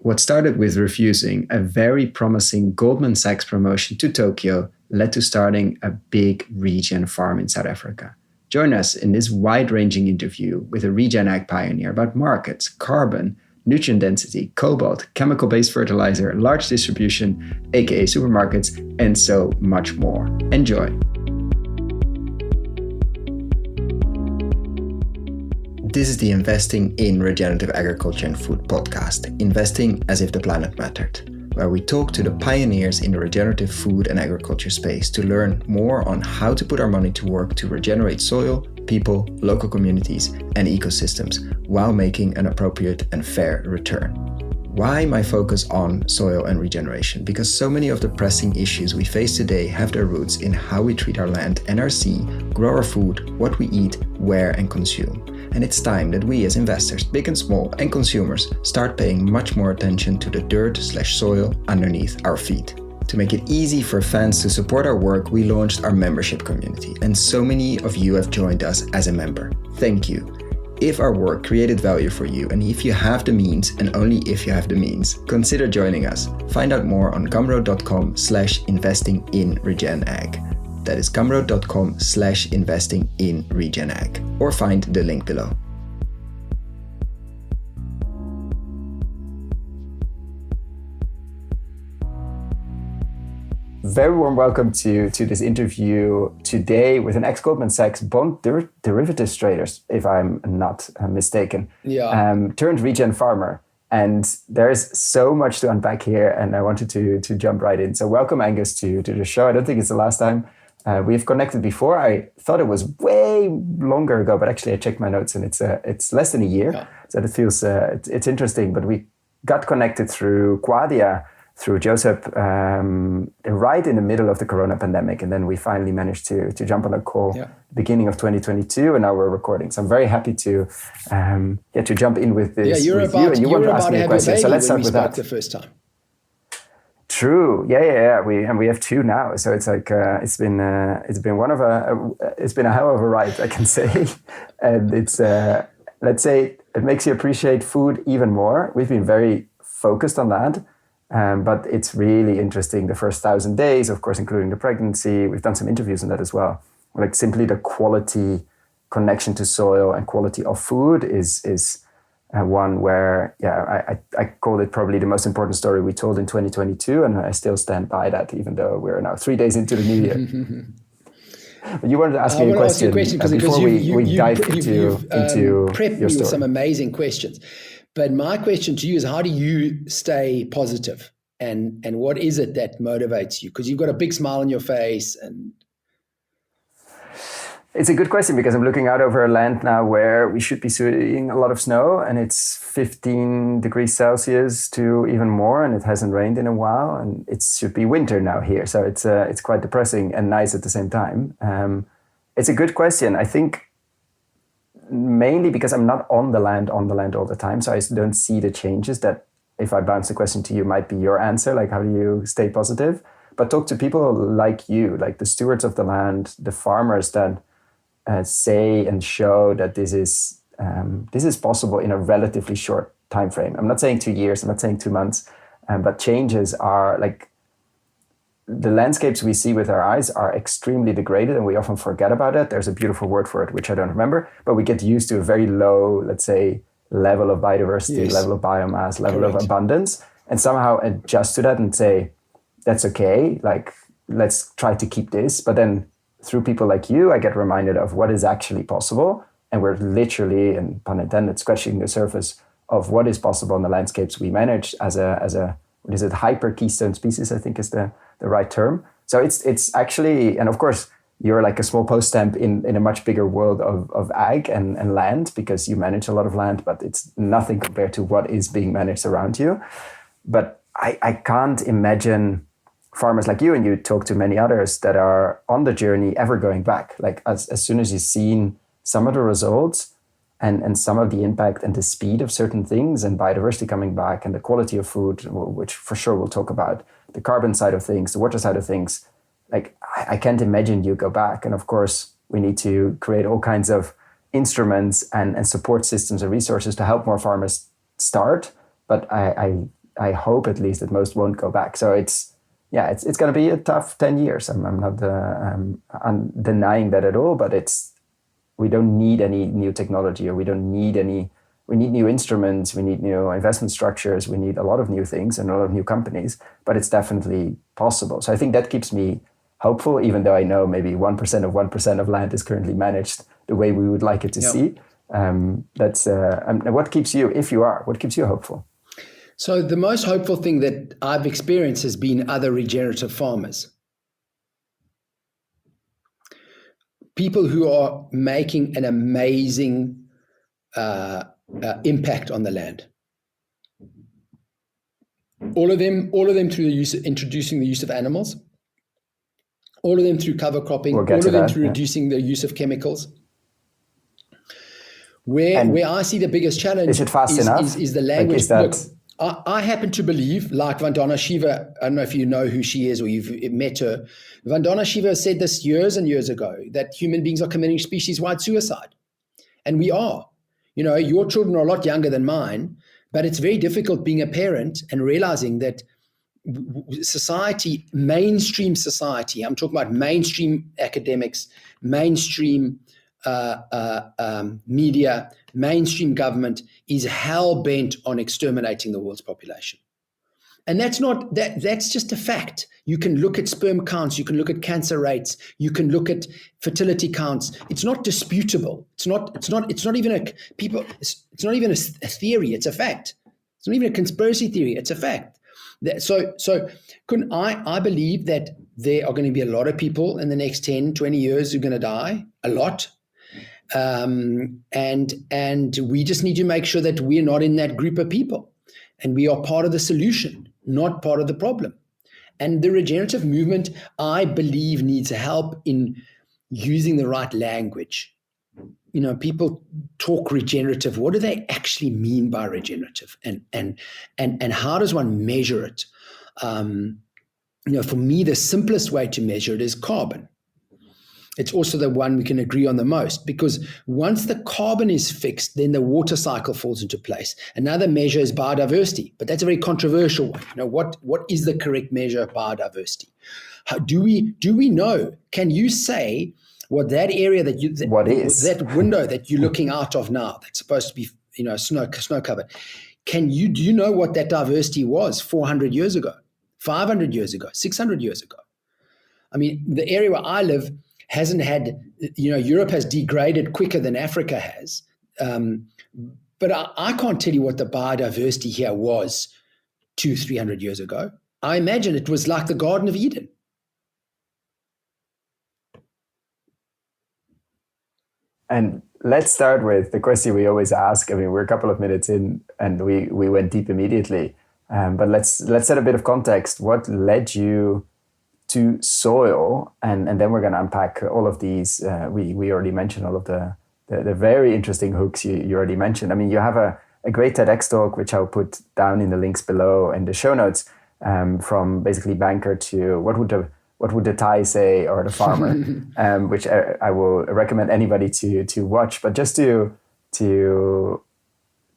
What started with refusing a very promising Goldman Sachs promotion to Tokyo led to starting a big regen farm in South Africa. Join us in this wide-ranging interview with a regen ag pioneer about markets, carbon, nutrient density, cobalt, chemical-based fertilizer, large distribution, aka supermarkets, and so much more. Enjoy. This is the Investing in Regenerative Agriculture and Food podcast, Investing as if the planet mattered, where we talk to the pioneers in the regenerative food and agriculture space to learn more on how to put our money to work to regenerate soil, people, local communities, and ecosystems while making an appropriate and fair return. Why my focus on soil and regeneration? Because so many of the pressing issues we face today have their roots in how we treat our land and our sea, grow our food, what we eat, where and consume. And it's time that we as investors, big and small, and consumers start paying much more attention to the dirt/soil underneath our feet. To make it easy for fans to support our work, we launched our membership community, and so many of you have joined us as a member. Thank you. If our work created value for you, and if you have the means, and only if you have the means, consider joining us. Find out more on gumroad.com/investing-in-regen-ag. That is gumroad.com/investing-in-regen-ag, or find the link below. Very warm welcome to this interview today with an ex-Goldman Sachs bond derivatives trader, if I'm not mistaken, turned regen farmer. And there's so much to unpack here, and I wanted to jump right in. So welcome, Angus, to the show. I don't think it's the last time we've connected before. I thought it was way longer ago, but actually I checked my notes and it's less than a year. Yeah. So it feels, it's interesting. But we got connected through Quadia, through Joseph, right in the middle of the Corona pandemic. And then we finally managed to jump on a call beginning of 2022, and now we're recording. So I'm very happy to jump in with this. Yeah, you were about to ask me a question. So let's start with that. The first time. True. Yeah. We have two now. So it's like it's been a hell of a ride, I can say. And it's let's say it makes you appreciate food even more. We've been very focused on that. But it's really interesting. The first 1,000 days, of course, including the pregnancy. We've done some interviews on that as well. Like simply the quality connection to soil and quality of food is one where, I call it probably the most important story we told in 2022. And I still stand by that, even though we're now 3 days into the new year. But you wanted to ask me a question before we dive into prepped your me story. with some amazing questions. But my question to you is, how do you stay positive? And what is it that motivates you? Because you've got a big smile on your face. And it's a good question, because I'm looking out over a land now where we should be seeing a lot of snow, and it's 15 degrees Celsius to even more, and it hasn't rained in a while, and it should be winter now here. So it's quite depressing and nice at the same time. It's a good question. I think mainly because I'm not on the land all the time, so I don't see the changes that, if I bounce the question to you, might be your answer, like how do you stay positive? But talk to people like you, like the stewards of the land, the farmers that say and show that this is possible in a relatively short time frame. I'm not saying 2 years, I'm not saying 2 months, but changes are like, the landscapes we see with our eyes are extremely degraded, and we often forget about it. There's a beautiful word for it, which I don't remember, but we get used to a very low, let's say, level of biodiversity, level of biomass, level of abundance, and somehow adjust to that and say, that's okay, like, let's try to keep this. But then through people like you, I get reminded of what is actually possible. And we're literally, and pun intended, scratching the surface of what is possible in the landscapes we manage as a what is it, hyper keystone species, I think is the right term. So it's actually, and of course, you're like a small post stamp in a much bigger world of ag and land, because you manage a lot of land, but it's nothing compared to what is being managed around you. But I can't imagine farmers like you, and you talk to many others that are on the journey, ever going back. Like as soon as you've seen some of the results and some of the impact and the speed of certain things, and biodiversity coming back, and the quality of food, which for sure we'll talk about, the carbon side of things, the water side of things, like I can't imagine you go back. And of course, we need to create all kinds of instruments and support systems and resources to help more farmers start. But I I hope at least that most won't go back. So it's going to be a tough 10 years. I'm not denying that at all, but we don't need any new technology, or we need new instruments, we need new investment structures, we need a lot of new things and a lot of new companies, but it's definitely possible. So I think that keeps me hopeful, even though I know maybe 1% of 1% of land is currently managed the way we would like it to see. That's what keeps you, what keeps you hopeful? So the most hopeful thing that I've experienced has been other regenerative farmers. People who are making an amazing impact on the land. All of them through introducing the use of animals. All of them through cover cropping. All of them through reducing the use of chemicals. Where I see the biggest challenge is the language. Look, I happen to believe, like Vandana Shiva, I don't know if you know who she is or you've met her. Vandana Shiva said this years and years ago, that human beings are committing species-wide suicide. And we are. Your children are a lot younger than mine, but it's very difficult being a parent and realizing that society, mainstream society, I'm talking about mainstream academics, mainstream media, mainstream government is hell-bent on exterminating the world's population. And that's just a fact. You can look at sperm counts, you can look at cancer rates, you can look at fertility counts. It's not disputable. It's not even a theory, it's a fact. It's not even a conspiracy theory, it's a fact. So I believe that there are going to be a lot of people in the next 10, 20 years who are going to die, a lot. And we just need to make sure that we're not in that group of people. And we are part of the solution, not part of the problem. And the regenerative movement, I believe, needs help in using the right language. People talk regenerative. What do they actually mean by regenerative? And how does one measure it? For me, the simplest way to measure it is carbon. It's also the one we can agree on the most, because once the carbon is fixed, then the water cycle falls into place. Another measure is biodiversity, but that's a very controversial one. What is the correct measure of biodiversity? How do we know? Can you say what that area that window that you're looking out of now, that's supposed to be snow covered? Do you know what that diversity was 400 years ago, 500 years ago, 600 years ago? I mean, the area where I live hasn't had, Europe has degraded quicker than Africa has. But I can't tell you what the biodiversity here was 200-300 years ago. I imagine it was like the Garden of Eden. And let's start with the question we always ask. I mean, we're a couple of minutes in and we went deep immediately. But let's set a bit of context. What led you to soil, and then we're going to unpack all of these. We already mentioned all of the very interesting hooks you already mentioned. I mean, you have a great TEDx talk, which I'll put down in the links below in the show notes, from basically banker to what would the Thai say, or the farmer, which I will recommend anybody to watch. But just to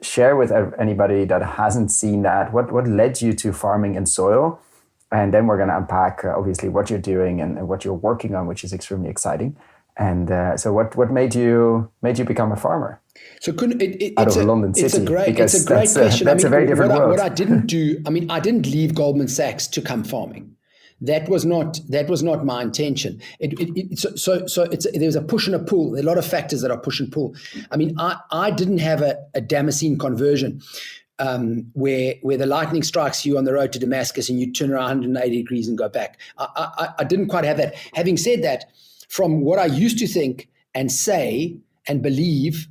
share with anybody that hasn't seen that, what led you to farming and soil? And then we're going to unpack, obviously, what you're doing and what you're working on, which is extremely exciting. And so what made you become a farmer? So out of London City? It's a great question. That's a very different world. What I didn't do, I didn't leave Goldman Sachs to come farming. That was not my intention. There's a push and a pull. There are a lot of factors that are push and pull. I mean, I didn't have a Damascene conversion. Where the lightning strikes you on the road to Damascus and you turn around 180 degrees and go back. I didn't quite have that. Having said that, from what I used to think and say and believe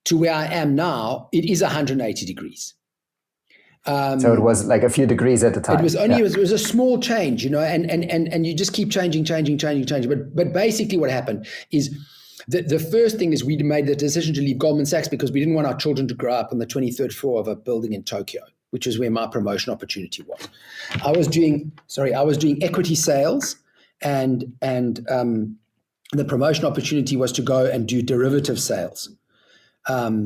to where I am now, it is 180 degrees. So it was like a few degrees at the time. It was only it was a small change, and you just keep changing. But basically what happened is, the first thing is we made the decision to leave Goldman Sachs because we didn't want our children to grow up on the 23rd floor of a building in Tokyo, which is where my promotion opportunity was. I was doing equity sales, and the promotion opportunity was to go and do derivative sales. I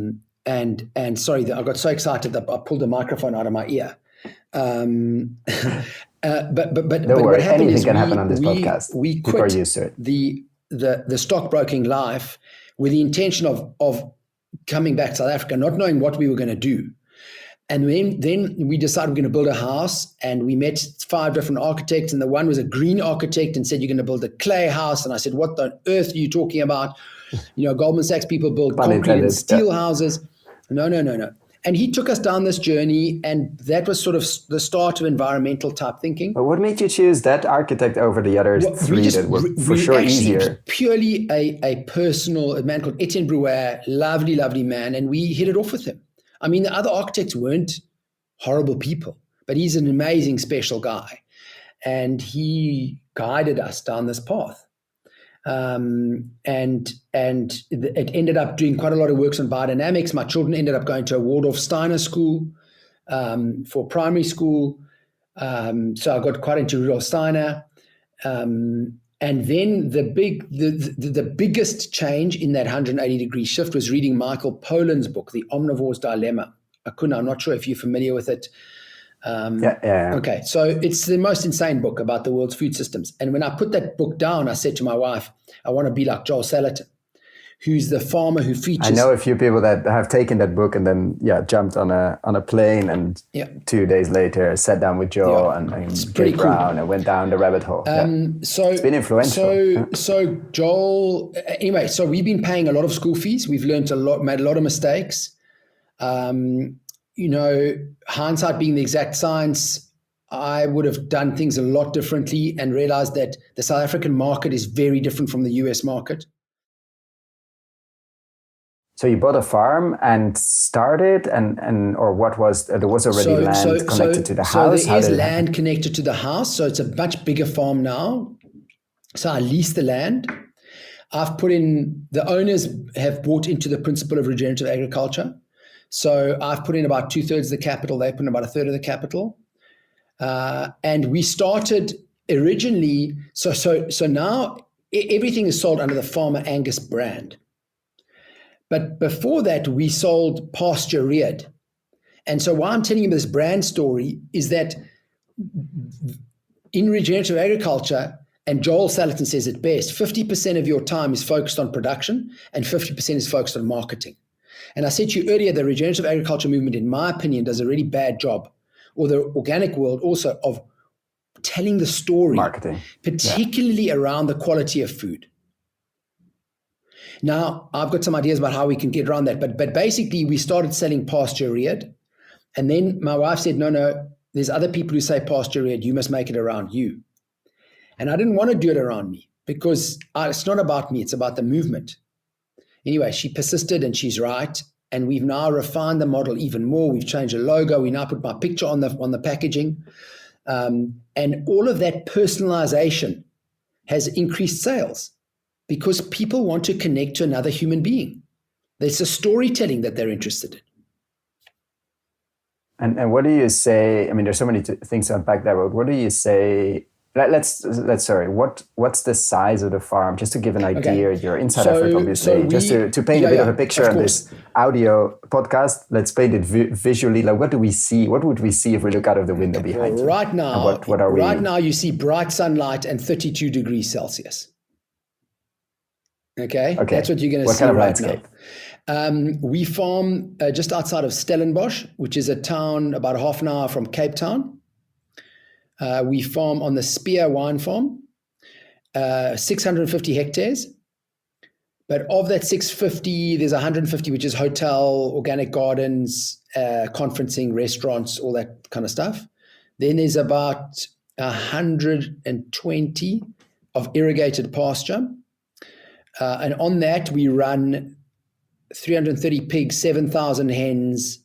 got so excited that I pulled the microphone out of my ear. But Don't what worry, happened anything is can happen on this podcast. we People are quit used to it. the stockbroking life with the intention of coming back to South Africa, not knowing what we were going to do. And then we decided we're going to build a house, and we met 5 different architects, and the one was a green architect and said, you're going to build a clay house. And I said, what on earth are you talking about? Goldman Sachs people build concrete and steel houses. No. And he took us down this journey, and that was sort of the start of environmental type thinking. But what made you choose that architect over the other 3 that were for sure easier? It was purely a personal, a man called Etienne Brouwer, lovely man, and we hit it off with him. I mean, the other architects weren't horrible people, but he's an amazing, special guy. And he guided us down this path. And it ended up doing quite a lot of works on biodynamics. My children ended up going to a Waldorf Steiner school for primary school. So I got quite into Rudolf Steiner. And then the biggest change in that 180-degree shift was reading Michael Pollan's book, The Omnivore's Dilemma. I'm not sure if you're familiar with it. Yeah. Okay, so it's the most insane book about the world's food systems. And when I put that book down, I said to my wife, I want to be like Joel Salatin, who's the farmer who features. I know a few people that have taken that book and then jumped on a plane and 2 days later sat down with Joel and Jake Brown and went down the rabbit hole. So it's been influential. So Joel, anyway, so we've been paying a lot of school fees. We've learned a lot, made a lot of mistakes. Hindsight being the exact science, I would have done things a lot differently and realized that the South African market is very different from the US market. So you bought a farm and started, or what was there was already land connected to the house? So there is land connected to the house. So it's a much bigger farm now. So I leased the land. The owners have bought into the principle of regenerative agriculture. So I've put in about 2/3 of the capital. They put in about 1/3 of the capital. And we started originally. So now everything is sold under the Farmer Angus brand. But before that, we sold pasture reared. And so why I'm telling you this brand story is that in regenerative agriculture, and Joel Salatin says it best, 50% of your time is focused on production and 50% is focused on marketing. And I said to you earlier, the regenerative agriculture movement, in my opinion, does a really bad job, or the organic world also, of telling the story, marketing, particularly around the quality of food. Now, I've got some ideas about how we can get around that. But basically, we started selling pasture reared. And then my wife said, no, there's other people who say pasture reared. You must make it around you. And I didn't want to do it around me because it's not about me. It's about the movement. Anyway, she persisted and she's right. And we've now refined the model even more. We've changed the logo. We now put my picture on the packaging. And all of that personalization has increased sales because people want to connect to another human being. There's a storytelling that they're interested in. And what do you say? I mean, there's so many things to unpack there, but what do you say? What's the size of the farm? Just to give an idea, you're in South Africa, obviously. Just to paint a bit of a picture on this audio podcast, let's paint it visually. Like, what do we see? What would we see if we look out of the window behind you? Right now, what are we? Right now, you see bright sunlight and 32 degrees Celsius. Okay, that's what you're going to see kind of right landscape? Now. We farm just outside of Stellenbosch, which is a town about a half an hour from Cape Town. We farm on the Spear Wine Farm, 650 hectares. But of that 650, there's 150, which is hotel, organic gardens, conferencing, restaurants, all that kind of stuff. Then there's about 120 of irrigated pasture. And on that, we run 330 pigs, 7,000 hens,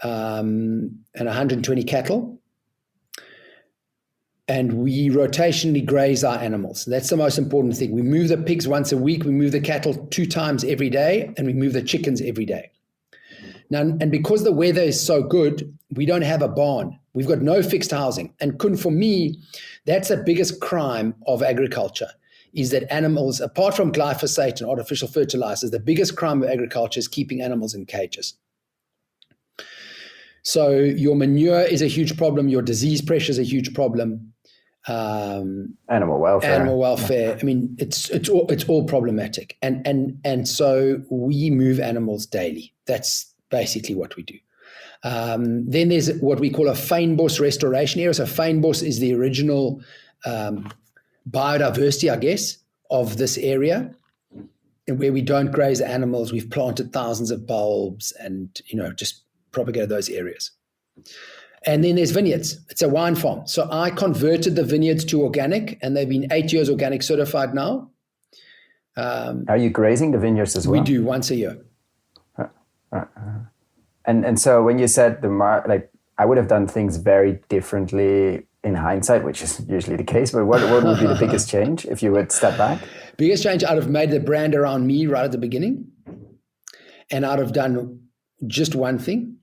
and 120 cattle. And we rotationally graze our animals. That's the most important thing. We move the pigs once a week, we move the cattle 2 times every day, and we move the chickens every day. Now, and because the weather is so good, we don't have a barn. We've got no fixed housing. And for me, that's the biggest crime of agriculture, is that animals, apart from glyphosate and artificial fertilizers, the biggest crime of agriculture is keeping animals in cages. So your manure is a huge problem. Your disease pressure is a huge problem. Animal welfare. I mean, it's all problematic. And so we move animals daily. That's basically what we do. Then there's what we call a fynbos restoration area. So fynbos is the original biodiversity, I guess, of this area, and where we don't graze animals. We've planted thousands of bulbs and, just propagated those areas. And then there's vineyards. It's a wine farm. So I converted the vineyards to organic, and they've been 8 years organic certified now. Are you grazing the vineyards as well? We do once a year. And so when you said I would have done things very differently in hindsight, which is usually the case, but what would be the biggest change if you would step back? Biggest change, I'd have made the brand around me right at the beginning, and I'd have done just one thing,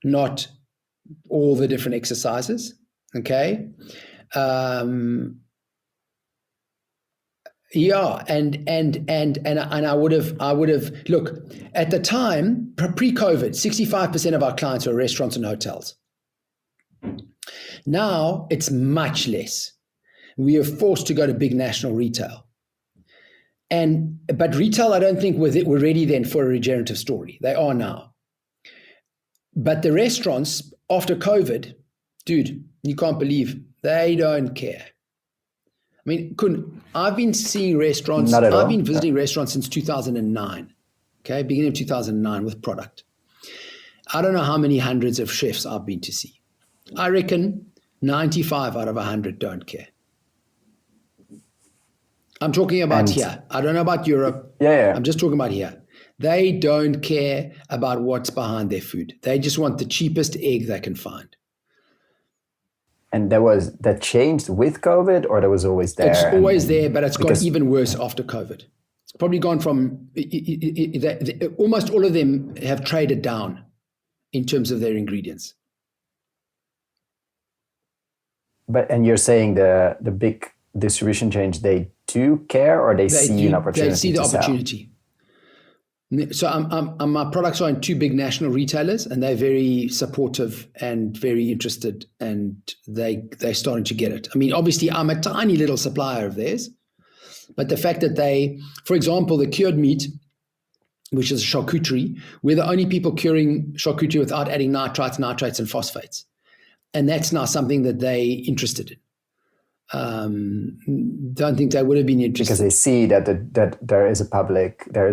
not all the different exercises. Okay. Yeah. And I would have, look, at the time, pre-COVID, 65% of our clients were restaurants and hotels. Now it's much less. We are forced to go to big national retail. But retail, I don't think were ready then for a regenerative story. They are now. But the restaurants after COVID, dude, you can't believe they don't care. I mean, I've been seeing restaurants. I've been visiting restaurants since 2009. Okay, beginning of 2009 with product. I don't know how many hundreds of chefs I've been to see. I reckon 95 out of 100 don't care. I'm talking about here. I don't know about Europe. Yeah. I'm just talking about here. They don't care about what's behind their food. They just want the cheapest egg they can find. And that changed with COVID, or that was always there? It's always there, but it's got even worse after COVID. It's probably gone from almost all of them have traded down in terms of their ingredients. And you're saying the big distribution change, they do care, or they see an opportunity? They see the opportunity. So my products are in 2 big national retailers, and they're very supportive and very interested, and they're starting to get it. I mean, obviously, I'm a tiny little supplier of theirs, but the fact that they, for example, the cured meat, which is charcuterie, we're the only people curing charcuterie without adding nitrates, and phosphates, and that's now something that they're interested in. Don't think they would have been interested because they see that there is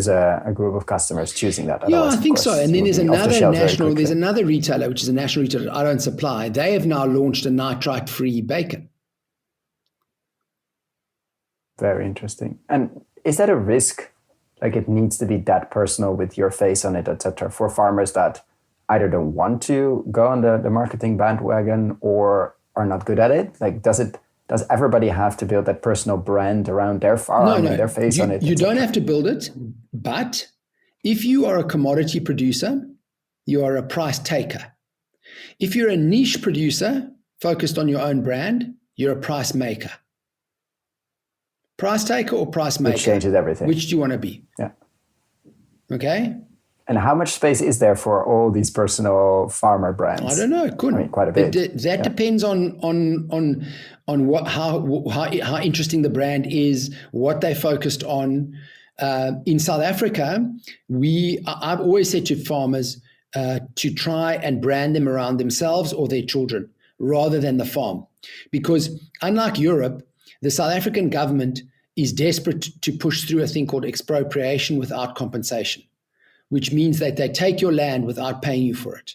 a group of customers choosing that. Yeah, I think so. And then there's another retailer, which is a national retailer I don't supply. They have now launched a nitrite-free bacon. Very interesting. And is that a risk? Like, it needs to be that personal with your face on it, etc., for farmers that either don't want to go on the marketing bandwagon or are not good at it? Like, does everybody have to build that personal brand around their farm and their face on it? You don't have to build it, but if you are a commodity producer, you are a price taker. If you're a niche producer focused on your own brand, you're a price maker. Price taker or price maker? Which changes everything. Which do you want to be? Yeah. Okay. And how much space is there for all these personal farmer brands? I don't know. It couldn't. I mean, quite a bit. That depends on how interesting the brand is, what they focused on. In South Africa, I've always said to farmers to try and brand them around themselves or their children rather than the farm, because unlike Europe, the South African government is desperate to push through a thing called expropriation without compensation, which means that they take your land without paying you for it.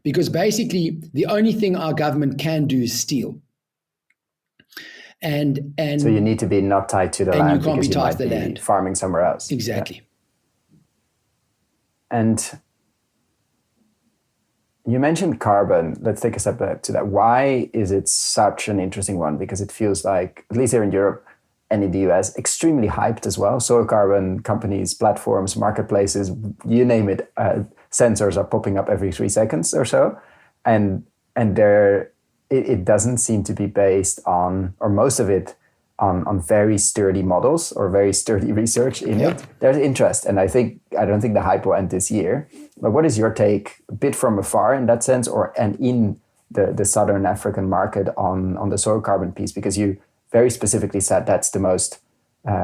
Because basically, the only thing our government can do is steal. And so you need to be not tied to the land, and you can't because be tied to the you might land. Be farming somewhere else. Exactly. Yeah. And you mentioned carbon. Let's take a step back to that. Why is it such an interesting one? Because it feels like, at least here in Europe and in the US, extremely hyped as well. Soil carbon companies, platforms, marketplaces, you name it, sensors are popping up every 3 seconds or so. And it doesn't seem to be based on, or most of it, on very sturdy models or very sturdy research in Yeah. it, there's interest. And I don't think the hype will end this year. But what is your take, a bit from afar in that sense, and in the Southern African market on the soil carbon piece? Because you very specifically said that's the most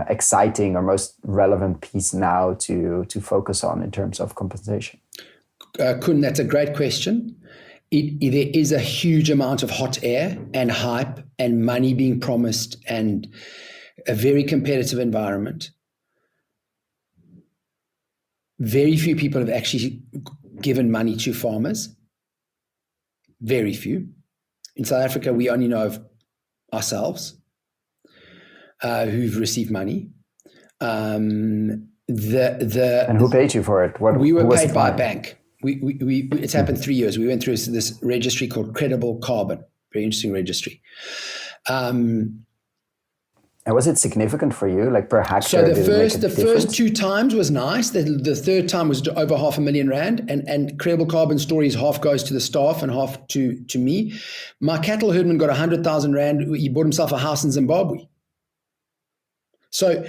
exciting or most relevant piece now to focus on in terms of compensation. Kun, that's a great question. There is a huge amount of hot air and hype and money being promised and a very competitive environment. Very few people have actually given money to farmers. Very few. In South Africa, we only know of ourselves who've received money. And who paid you for it? We were paid by a bank. It's happened 3 years. We went through this registry called Credible Carbon. Very interesting registry. And was it significant for you, like per hectare? So the first 2 times was nice. The third time was over R500,000, and Credible Carbon stories half goes to the staff and half to me. My cattle herdman got 100,000 rand. He bought himself a house in Zimbabwe. So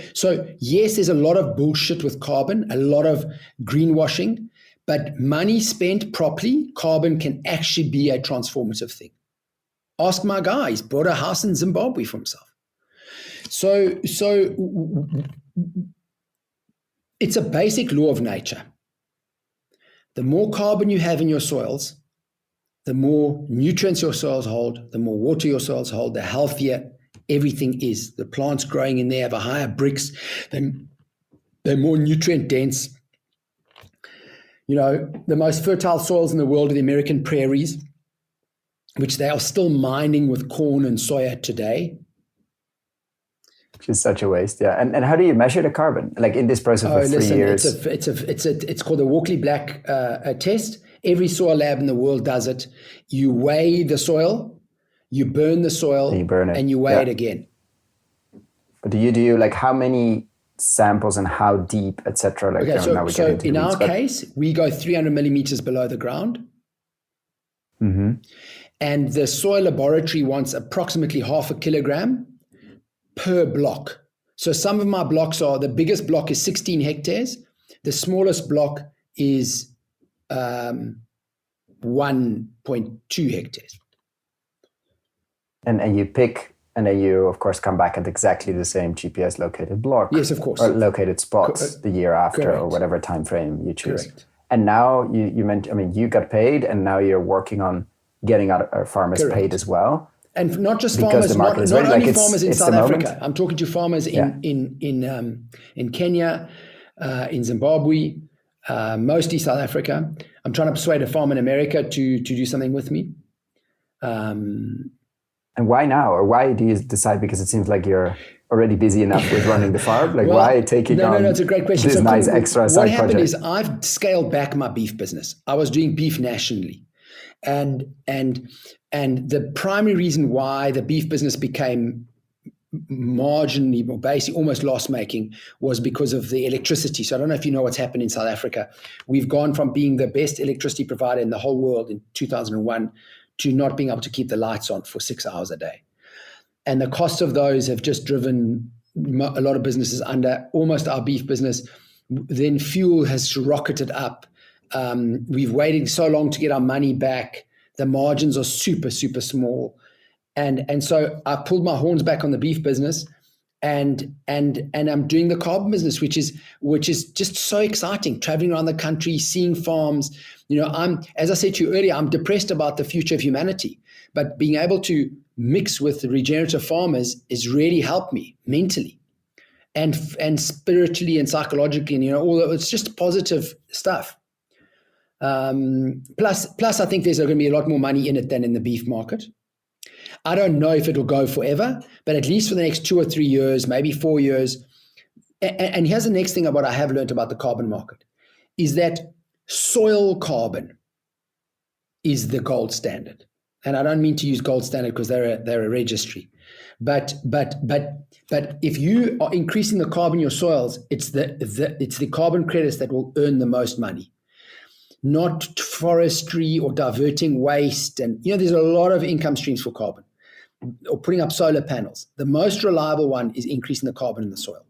yes, there's a lot of bullshit with carbon, a lot of greenwashing, but money spent properly, carbon can actually be a transformative thing. Ask my guy, he's bought a house in Zimbabwe for himself. So it's a basic law of nature. The more carbon you have in your soils, the more nutrients your soils hold, the more water your soils hold, the healthier everything is. The plants growing in there have a higher brix, they're more nutrient dense. You know, the most fertile soils in the world are the American prairies, which they are still mining with corn and soya today. Which is such a waste, yeah. And how do you measure the carbon? Like in this process for 3 years? It's called the Walkley-Black test. Every soil lab in the world does it. You weigh the soil, you burn the soil, and you weigh it again. But do you like how many samples and how deep, etc.? Like, so in our case, we go 300 millimeters below the ground. Mm-hmm. And the soil laboratory wants approximately 0.5 kilogram per block. So some of my blocks the biggest block is 16 hectares. The smallest block is 1.2 hectares. And you pick, and then you, of course, come back at exactly the same GPS located block. Yes, of course. Or located spots the year after, correct. or whatever time frame you choose. Correct. And now you mentioned, you got paid, and now you're working on getting our farmers correct. paid as well. And not just because farmers, not only farmers in South Africa. Moment. I'm talking to farmers in Kenya, in Zimbabwe, mostly South Africa. I'm trying to persuade a farm in America to do something with me. And why now? Or why do you decide? Because it seems like you're already busy enough with running the farm. Like, why taking on it's a great question. This nice extra side project? What happened is I've scaled back my beef business. I was doing beef nationally. And the primary reason why the beef business became marginally, or basically almost loss-making, was because of the electricity. So I don't know if you know what's happened in South Africa. We've gone from being the best electricity provider in the whole world in 2001 to not being able to keep the lights on for 6 hours a day. And the cost of those have just driven a lot of businesses under, almost our beef business. Then fuel has rocketed up. We've waited so long to get our money back. The margins are super, super small. And so I pulled my horns back on the beef business, and I'm doing the carbon business, which is just so exciting, traveling around the country, seeing farms. As I said to you earlier, I'm depressed about the future of humanity, but being able to mix with the regenerative farmers has really helped me mentally and spiritually and psychologically, and it's just positive stuff. Plus I think there's going to be a lot more money in it than in the beef market. I don't know if it'll go forever, but at least for the next 2 or 3 years, maybe 4 years. And here's the next thing about I have learned about the carbon market is that soil carbon is the gold standard. And I don't mean to use gold standard because they're a registry, but if you are increasing the carbon in your soils, it's the carbon credits that will earn the most money, not forestry or diverting waste. And there's a lot of income streams for carbon. or putting up solar panels, the most reliable one is increasing the carbon in the soil.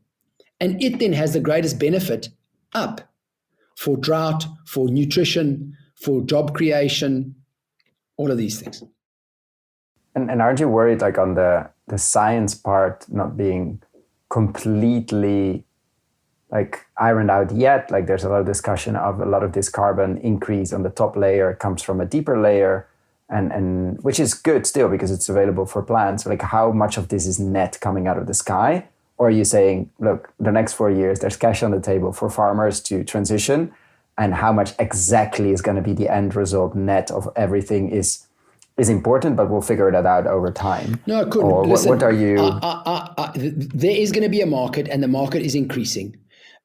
And it then has the greatest benefit up for drought, for nutrition, for job creation, all of these things. And aren't you worried like on the science part not being completely like ironed out yet? Like there's a lot of discussion of a lot of this carbon increase on the top layer comes from a deeper layer, and which is good still because it's available for plants. Like how much of this is net coming out of the sky? Or are you saying, look, the next 4 years, there's cash on the table for farmers to transition, and how much exactly is going to be the end result net of everything is important, but we'll figure that out over time? No, I couldn't. Or listen, what are you? There is going to be a market, and the market is increasing.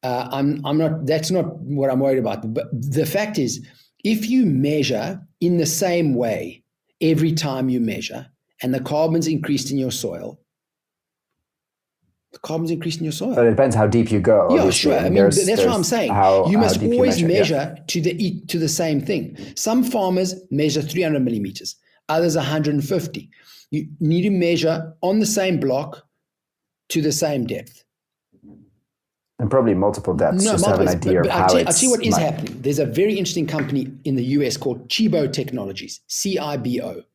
I'm not. That's not what I'm worried about. But the fact is, if you measure in the same way every time you measure, and the carbon's increased in your soil, the carbon's increased in your soil. But it depends how deep you go. Yeah, obviously. sure. I mean, that's what I'm saying. You must always measure to the same thing. Some farmers measure 300 millimeters, others 150. You need to measure on the same block to the same depth. And probably multiple depths, just have an idea of how I'll tell you what is happening. There's a very interesting company in the US called Cibo Technologies, CIBO.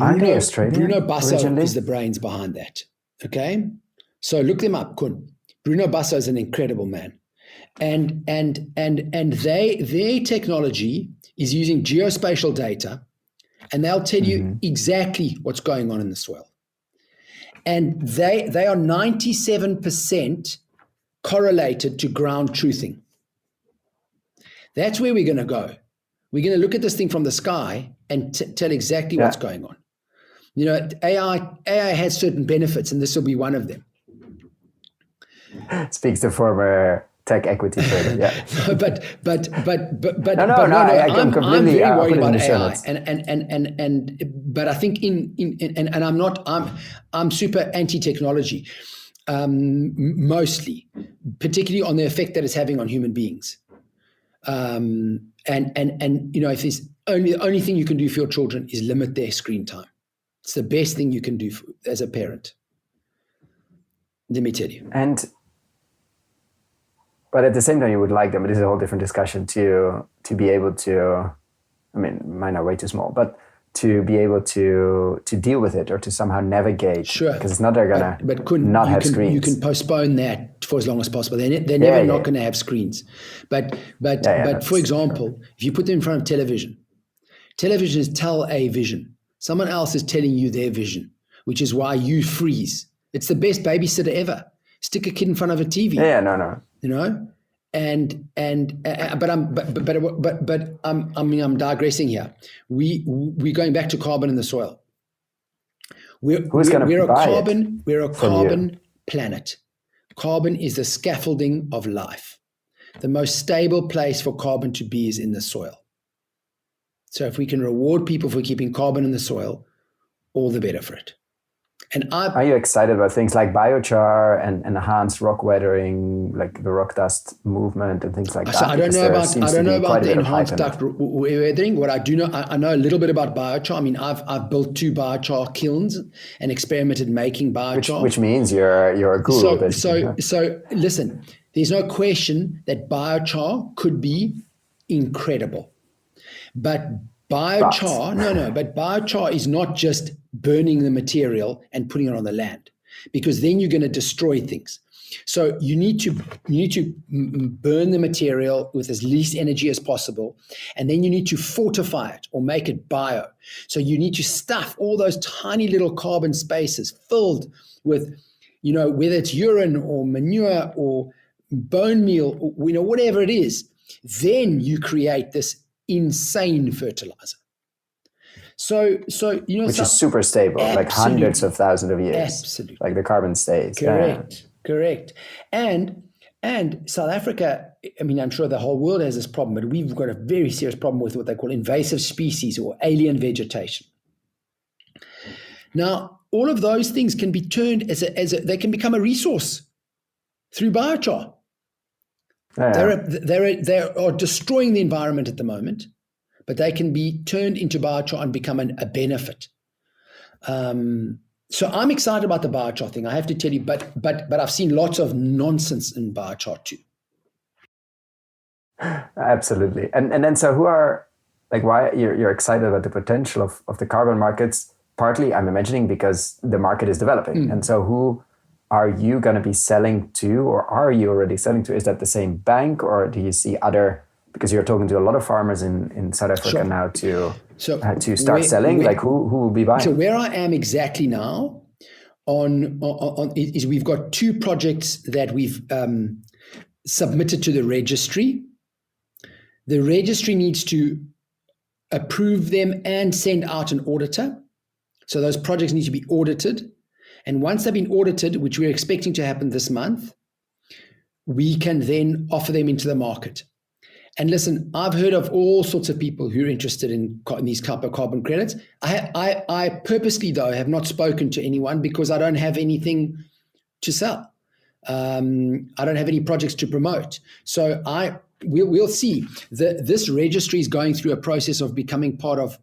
Aren't they Australian? Bruno Basso originally? is the brains behind that. Okay? So look them up, Kun. Bruno Basso is an incredible man. And their technology is using geospatial data, and they'll tell you exactly what's going on in the soil. And they are 97% correlated to ground truthing. That's where we're going to go. We're going to look at this thing from the sky and tell exactly what's going on. You know, AI has certain benefits, and this will be one of them. Speaks to former tech equity trader. Yeah. but I'm completely very worried about AI. But I think I'm super anti-technology, mostly, particularly on the effect that it's having on human beings. And you know, if there's the only thing you can do for your children is limit their screen time. It's the best thing you can do as a parent. Let me tell you. But at the same time, you would like them. But this is a whole different discussion to be able to. I mean, mine are way too small, but to be able to deal with it or to somehow navigate. Sure. Because it's not they're gonna not have screens. You can postpone that for as long as possible. They're never not going to have screens. But for example, if you put them in front of television is tell a vision. Someone else is telling you their vision, which is why you freeze. It's the best babysitter ever. Stick a kid in front of a TV. Yeah, no. You know, but I'm digressing here. We're going back to carbon in the soil. We're a carbon planet. Carbon is the scaffolding of life. The most stable place for carbon to be is in the soil. So if we can reward people for keeping carbon in the soil, all the better for it. And are you excited about things like biochar and enhanced rock weathering, like the rock dust movement and things like that? So I don't know about the enhanced rock weathering. What I do know, I know a little bit about biochar. I mean, I've built 2 biochar kilns and experimented making biochar. Which means you're a guru. So listen, there's no question that biochar could be incredible, but biochar is not just burning the material and putting it on the land, because then you're going to destroy things. So you need to burn the material with as least energy as possible, and then you need to fortify it or make it bio. So you need to stuff all those tiny little carbon spaces filled with, you know, whether it's urine or manure or bone meal, or, you know, whatever it is. Then you create this insane fertilizer. So you know, which is super stable, like hundreds of thousands of years. Absolutely, like the carbon stays. Correct. And South Africa, I mean, I'm sure the whole world has this problem, but we've got a very serious problem with what they call invasive species or alien vegetation. Now, all of those things can be turned they can become a resource through biochar. They are destroying the environment at the moment, but they can be turned into biochar and become a benefit. So I'm excited about the biochar thing, I have to tell you, but I've seen lots of nonsense in biochar too. Absolutely. And then so who are, like, why you're excited about the potential of the carbon markets? Partly I'm imagining because the market is developing. And so who are you going to be selling to, or are you already selling to? Is that the same bank, or do you see other, because you're talking to a lot of farmers in South Africa now to start selling, like who will be buying? So where I am exactly now is we've got 2 projects that we've submitted to the registry. The registry needs to approve them and send out an auditor. So those projects need to be audited. And once they've been audited, which we're expecting to happen this month, we can then offer them into the market. And listen, I've heard of all sorts of people who are interested in these type of carbon credits. I purposely, though, have not spoken to anyone because I don't have anything to sell. I don't have any projects to promote. So we'll see. This registry is going through a process of becoming part of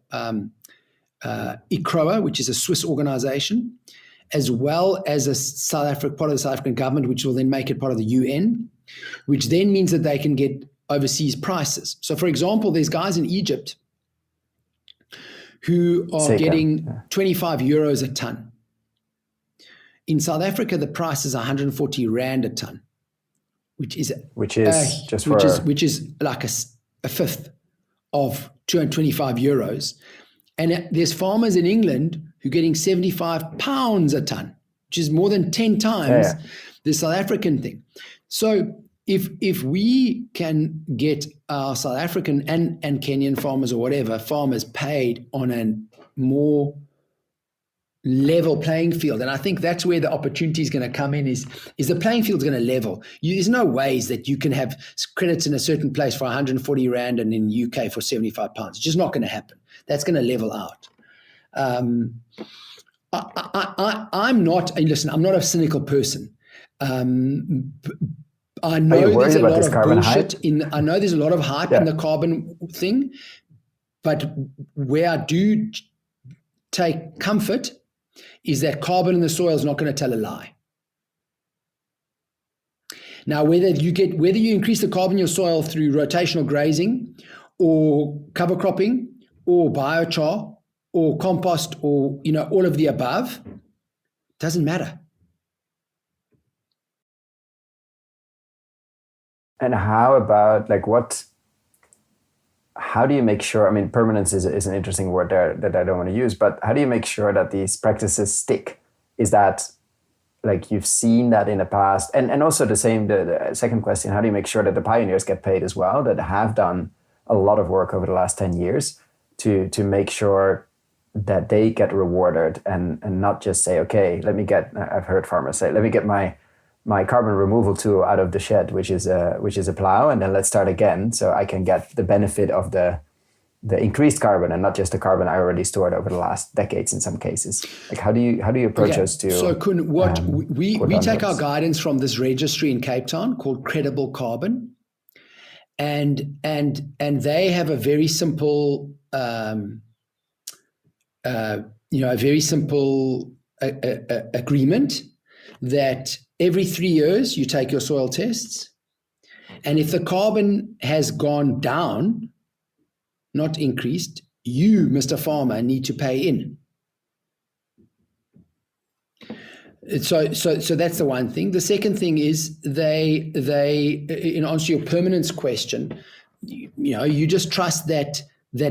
ICROA, which is a Swiss organization, as well as part of the South African government, which will then make it part of the UN, which then means that they can get overseas prices. So, for example, there's guys in Egypt who are getting 25 euros a ton. In South Africa, the price is 140 rand a ton, which is like a fifth of 225 euros. And there's farmers in England who are getting 75 pounds a ton, which is more than 10 times the South African thing. So if we can get our South African and Kenyan farmers or whatever farmers paid on a more level playing field, and I think that's where the opportunity is going to come in, is the playing field is going to level. There's no ways that you can have credits in a certain place for 140 rand and in the UK for 75 pounds. It's just not going to happen. That's going to level out. I'm not a cynical person. I know there's a lot of bullshit I know there's a lot of hype in the carbon thing, but where I do take comfort is that carbon in the soil is not going to tell a lie. Now, whether you increase the carbon in your soil through rotational grazing or cover cropping or biochar or compost or all of the above, doesn't matter. And how about how do you make sure, I mean, permanence is an interesting word there that I don't want to use, but how do you make sure that these practices stick? Is that you've seen that in the past? And also the second question, how do you make sure that the pioneers get paid as well, that have done a lot of work over the last 10 years to make sure that they get rewarded and not just say, okay, I've heard farmers say, let me get my carbon removal tool out of the shed, which is a plow, and then let's start again, so I can get the benefit of the increased carbon and not just the carbon I already stored over the last decades in some cases. How do you approach those two? So we take our guidance from this registry in Cape Town called Credible Carbon, and they have a very simple agreement that every 3 years you take your soil tests, and if the carbon has gone down, not increased, you, Mr. Farmer, need to pay in. So that's the one thing. The second thing is they in answer to your permanence question, you just trust that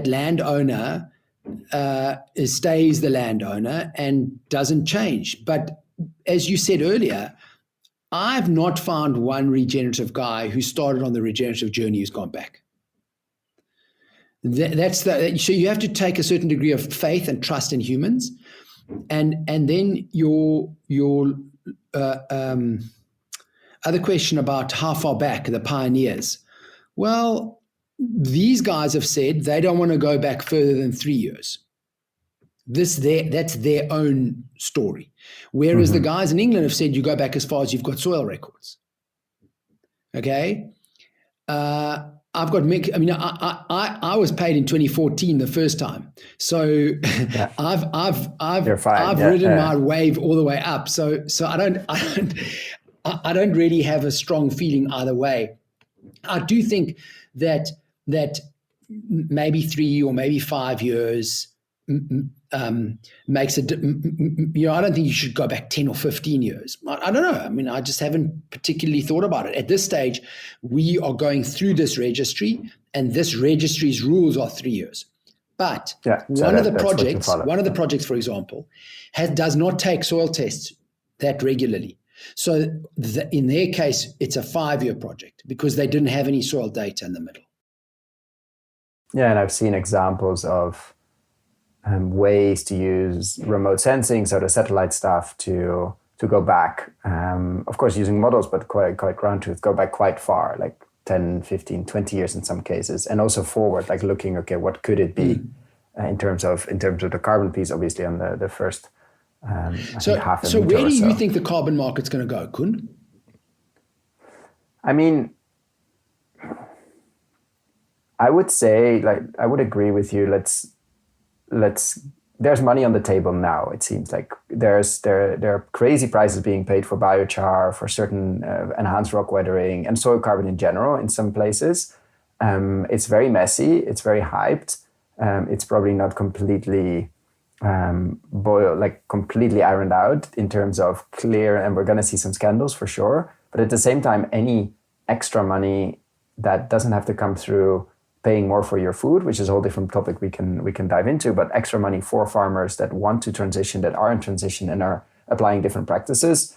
landowner stays the landowner and doesn't change. But as you said earlier, I've not found one regenerative guy who started on the regenerative journey who's gone back. So you have to take a certain degree of faith and trust in humans, and then your other question about how far back the pioneers. Well, these guys have said they don't want to go back further than 3 years. That's their own story. Whereas the guys in England have said you go back as far as you've got soil records. Okay. I've got mixed. I mean, I was paid in 2014 the first time, so Yeah. I've You're fine. I've Yeah, ridden yeah. my wave all the way up. So I don't really have a strong feeling either way. I do think that maybe 3 or maybe 5 years makes it. I don't think you should go back 10 or 15 years. I don't know. I mean, I just haven't particularly thought about it. At this stage, we are going through this registry, and this registry's rules are 3 years. But Yeah. So that's what you follow. one of the projects, for example, does not take soil tests that regularly. So in their case, it's a 5-year project because they didn't have any soil data in the middle. Yeah, and I've seen examples of ways to use remote sensing, so the satellite stuff, to go back. Of course, using models, but quite ground truth, go back quite far, like 10, 15, 20 years in some cases, and also forward, like looking, okay, what could it be in terms of the carbon piece, obviously on the first I think half a so meter where or do so. you think the carbon market's going to go, Kun? I mean, I would say, like, I would agree with you. Let's. There's money on the table now. It seems like there are crazy prices being paid for biochar, for certain enhanced rock weathering, and soil carbon in general. In some places, it's very messy. It's very hyped. It's probably not completely completely ironed out in terms of clear, and we're going to see some scandals for sure. But at the same time, any extra money that doesn't have to come through paying more for your food, which is a whole different topic we can dive into, but extra money for farmers that want to transition, that are in transition and are applying different practices.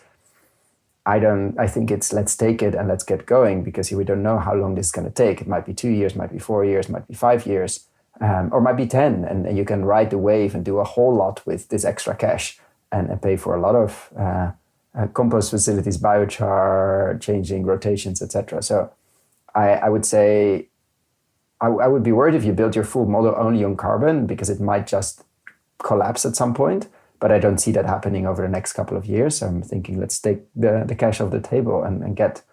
I think it's let's take it and let's get going, because we don't know how long this is going to take. It might be 2 years, might be 4 years, might be 5 years, or might be 10, and you can ride the wave and do a whole lot with this extra cash and pay for a lot of compost facilities, biochar, changing rotations, etc. So I would say I would be worried if you build your full model only on carbon, because it might just collapse at some point. But I don't see that happening over the next couple of years. So I'm thinking let's take the cash off the table and get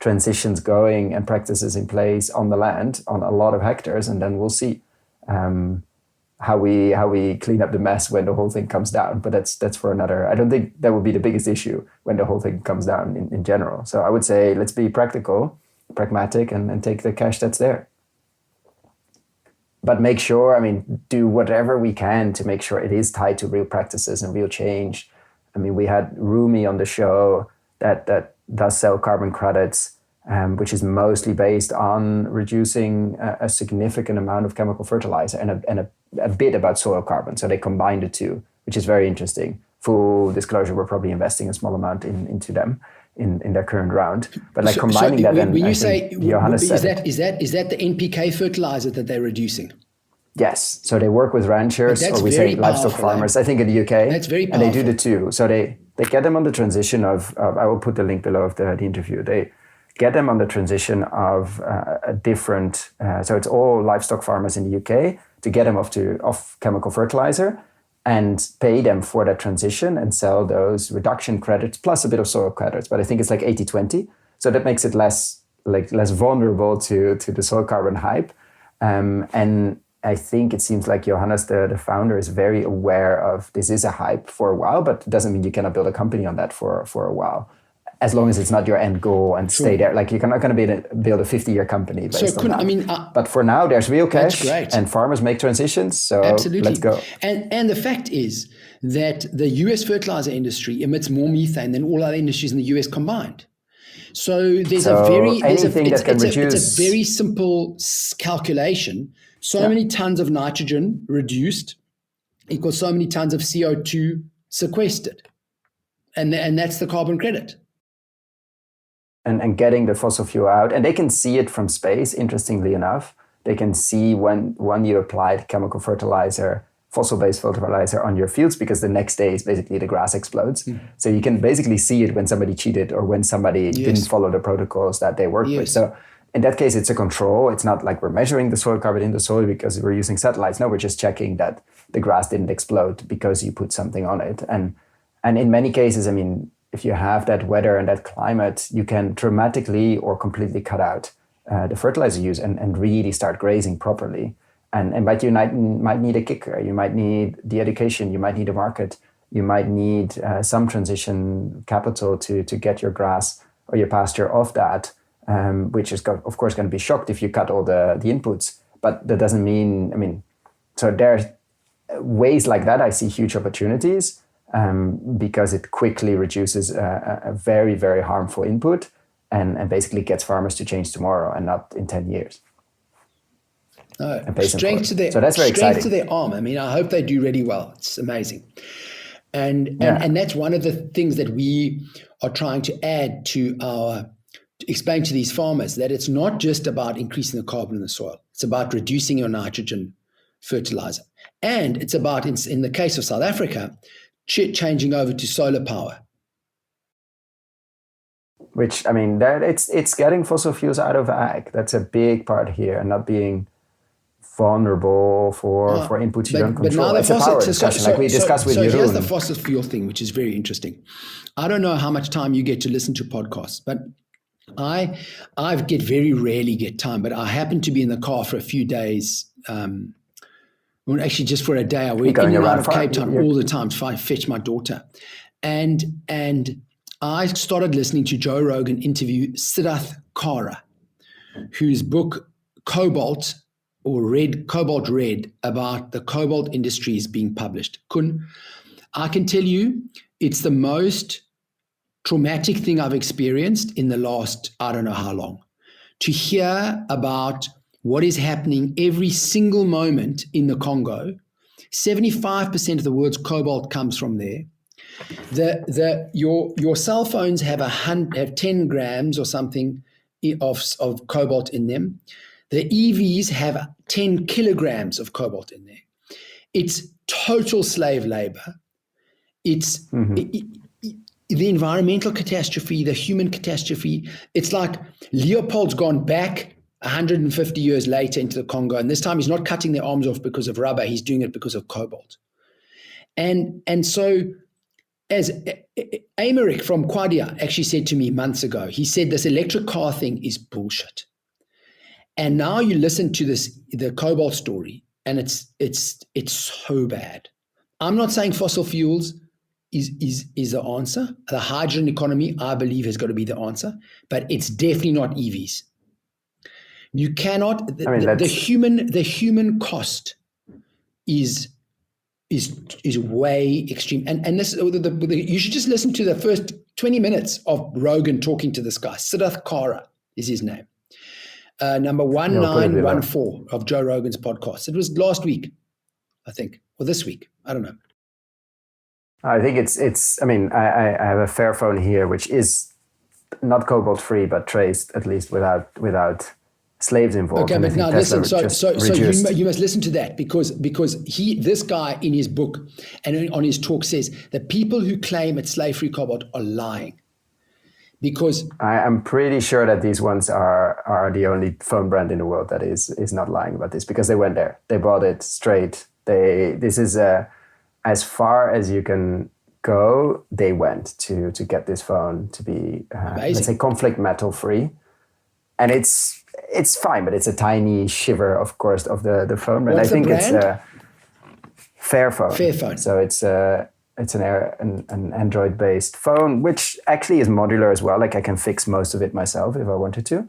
transitions going and practices in place on the land on a lot of hectares, and then we'll see how we clean up the mess when the whole thing comes down. But that's for another. I don't think that would be the biggest issue when the whole thing comes down in general. So I would say let's be pragmatic, and take the cash that's there. But make sure, do whatever we can to make sure it is tied to real practices and real change. We had Rumi on the show that does sell carbon credits, which is mostly based on reducing a significant amount of chemical fertilizer and a bit about soil carbon. So they combine the two, which is very interesting. Full disclosure, we're probably investing a small amount into them in their current round. But combining that, when you say, Johannes is that the NPK fertilizer that they're reducing? Yes. So they work with ranchers, or we say livestock farmers, I think in the UK. That's very powerful. And they do the two. So they get them on the transition of I will put the link below of the interview. They get them on the transition of a different, so it's all livestock farmers in the UK, to get them off chemical fertilizer and pay them for that transition and sell those reduction credits plus a bit of soil credits. But I think it's like 80-20. So that makes it less vulnerable to the soil carbon hype. And I think it seems like Johannes, the founder, is very aware of this is a hype for a while, but it doesn't mean you cannot build a company on that for a while, as long as it's not your end goal and stay there. Like, you're not going to build a 50-year company based on that. But for now, there's real cash, and farmers make transitions. So absolutely. Let's go. And the fact is that the US fertilizer industry emits more methane than all other industries in the US combined. So it's a very simple calculation. Many tons of nitrogen reduced equals so many tons of CO2 sequestered. And that's the carbon credit. And getting the fossil fuel out. And they can see it from space, interestingly enough. They can see when you applied chemical fertilizer, fossil-based fertilizer on your fields, because the next day is basically the grass explodes. So you can basically see it when somebody cheated or when somebody didn't follow the protocols that they worked with. So in that case, it's a control. It's not like we're measuring the soil carbon in the soil because we're using satellites. No, we're just checking that the grass didn't explode because you put something on it. And in many cases, if you have that weather and that climate, you can dramatically or completely cut out the fertilizer use and really start grazing properly. But you might need a kicker, you might need the education, you might need a market, you might need some transition capital to get your grass or your pasture off that, which is of course going to be shocked if you cut all the inputs. But that doesn't mean, so there are ways like that I see huge opportunities because it quickly reduces a very, very harmful input and basically gets farmers to change tomorrow and not in 10 years. Strength to their, so that's very exciting. To their arm. I mean, I hope they do really well. It's amazing. And that's one of the things that we are trying to add to explain to these farmers, that it's not just about increasing the carbon in the soil. It's about reducing your nitrogen fertilizer. And it's about, in the case of South Africa, changing over to solar power. Which, I mean, it's getting fossil fuels out of ag. That's a big part here, and not being vulnerable for inputs you don't control. It's a power discussion, like we discussed with Jeroen. So here's the fossil fuel thing, which is very interesting. I don't know how much time you get to listen to podcasts, but I very rarely get time, but I happen to be in the car for a few days. Well, actually, just for a day. I went in and out of Cape Town all the time to fetch my daughter. And I started listening to Joe Rogan interview Siddharth Kara, whose book Cobalt Red, about the cobalt industry is being published. I can tell you it's the most traumatic thing I've experienced in the last, I don't know how long, to hear about what is happening every single moment in the Congo. 75% of the world's cobalt comes from there. Your cell phones have 10 grams or something of cobalt in them. The EVs have 10 kilograms of cobalt in there. It's total slave labor. It's the environmental catastrophe, the human catastrophe. It's like Leopold's gone back 150 years later into the Congo, and this time he's not cutting their arms off because of rubber. He's doing it because of cobalt. And so, as Americ from Quadia actually said to me months ago, he said this electric car thing is bullshit. And now you listen to the cobalt story, and it's so bad. I'm not saying fossil fuels is the answer. The hydrogen economy, I believe, has got to be the answer, but it's definitely not EVs. You cannot. The human cost is way extreme. And this you should just listen to the first 20 minutes of Rogan talking to this guy. Siddharth Kara is his name. Number 1914 of Joe Rogan's podcast. It was last week, I think, or this week. I don't know. I think it's. I mean, I have a Fairphone here, which is not cobalt free, but traced at least without slaves involved. Okay, but now listen. So you must listen to that because this guy in his book and on his talk says the people who claim it's slave free cobalt are lying. Because I'm pretty sure that these ones are the only phone brand in the world that is not lying about this, because they went there, they bought it straight. This is as far as you can go. They went to get this phone to be let's say conflict metal free, and it's fine, but it's a tiny shiver, of course, of the phone brand. What's I think it's a Fairphone. Fairphone. So it's an Android-based phone, which actually is modular as well. Like I can fix most of it myself if I wanted to.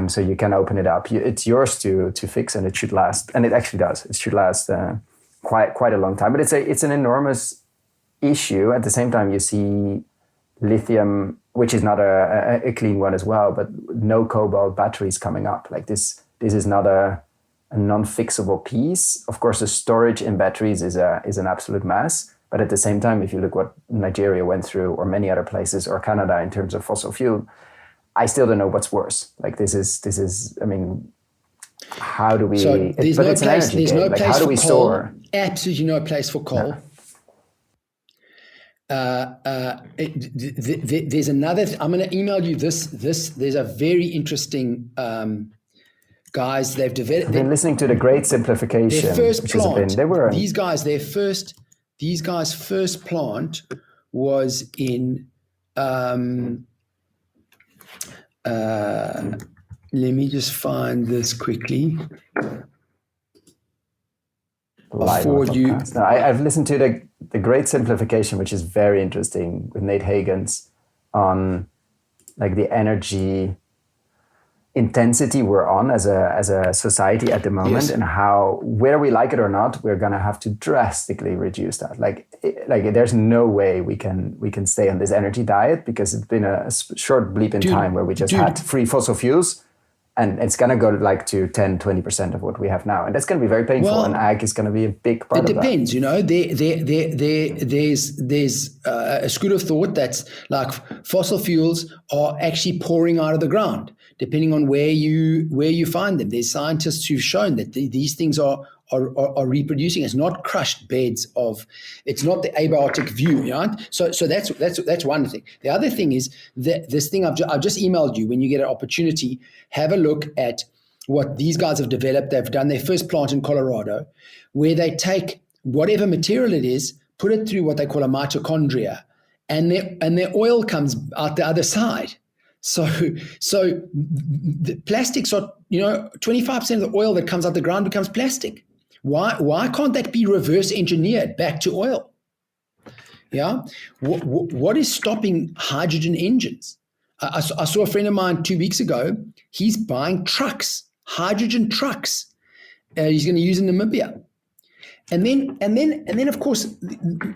So you can open it up. It's yours to fix, and it should last. And it actually does. It should last quite a long time. But it's an enormous issue. At the same time, you see lithium, which is not a clean one as well, but no cobalt batteries coming up. Like this is not a non-fixable piece. Of course, the storage in batteries is an absolute mess. But at the same time, if you look what Nigeria went through, or many other places, or Canada in terms of fossil fuel, I still don't know what's worse. Like this is. I mean, how do we? So there's no place. There's no place how do for we coal. Store? Absolutely no place for coal. No. There's another. I'm going to email you this. There's a very interesting. Guys, they've developed. I've been listening to the Great Simplification. Their first plant. These guys' first plant was in Let me just find this quickly. Live on the podcast. No, I've listened to the Great Simplification, which is very interesting, with Nate Hagens on like the energy intensity we're on as a society at the moment, yes, and how, whether we like it or not, we're going to have to drastically reduce that. Like there's no way we can stay on this energy diet, because it's been a short bleep in time where we just had free fossil fuels, and it's going to go like to 10-20% of what we have now, and that's going to be very painful. And ag is going to be a big part of that. It depends, you know. There's a school of thought that's like fossil fuels are actually pouring out of the ground, depending on where you find them. There's scientists who've shown that these things are reproducing. It's not crushed beds of. It's not the abiotic view, right? So that's one thing. The other thing is that this thing I've just emailed you. When you get an opportunity, have a look at what these guys have developed. They've done their first plant in Colorado, where they take whatever material it is, put it through what they call a mitochondria, and their oil comes out the other side. So the plastics are, 25% of the oil that comes out the ground becomes plastic. Why can't that be reverse engineered back to oil? Yeah. What is stopping hydrogen engines? I saw a friend of mine 2 weeks ago. He's buying trucks, hydrogen trucks. He's going to use in Namibia. And then of course,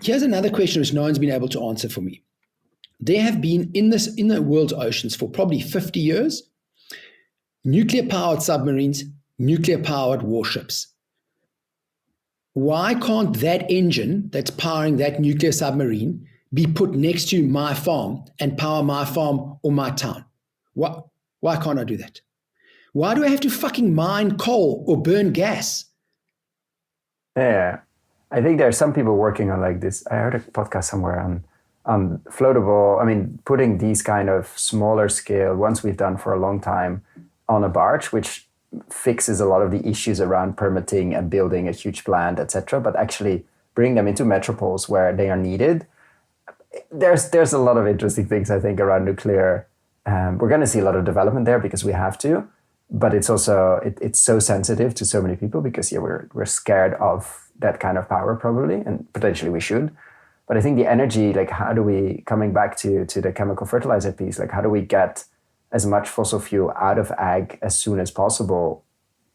here's another question which no one's been able to answer for me. There have been in the world's oceans for probably 50 years, nuclear-powered submarines, nuclear-powered warships. Why can't that engine that's powering that nuclear submarine be put next to my farm and power my farm or my town? Why can't I do that? Why do I have to fucking mine coal or burn gas? Yeah, I think there are some people working on like this. I heard a podcast somewhere on floatable, putting these kind of smaller scale ones we've done for a long time on a barge, which fixes a lot of the issues around permitting and building a huge plant, etc. But actually bring them into metropoles where they are needed. There's a lot of interesting things, I think, around nuclear. We're going to see a lot of development there because we have to, but it's also it's so sensitive to so many people because we're scared of that kind of power probably, and potentially we should. But I think the energy, like how do we, coming back to the chemical fertilizer piece, like how do we get as much fossil fuel out of ag as soon as possible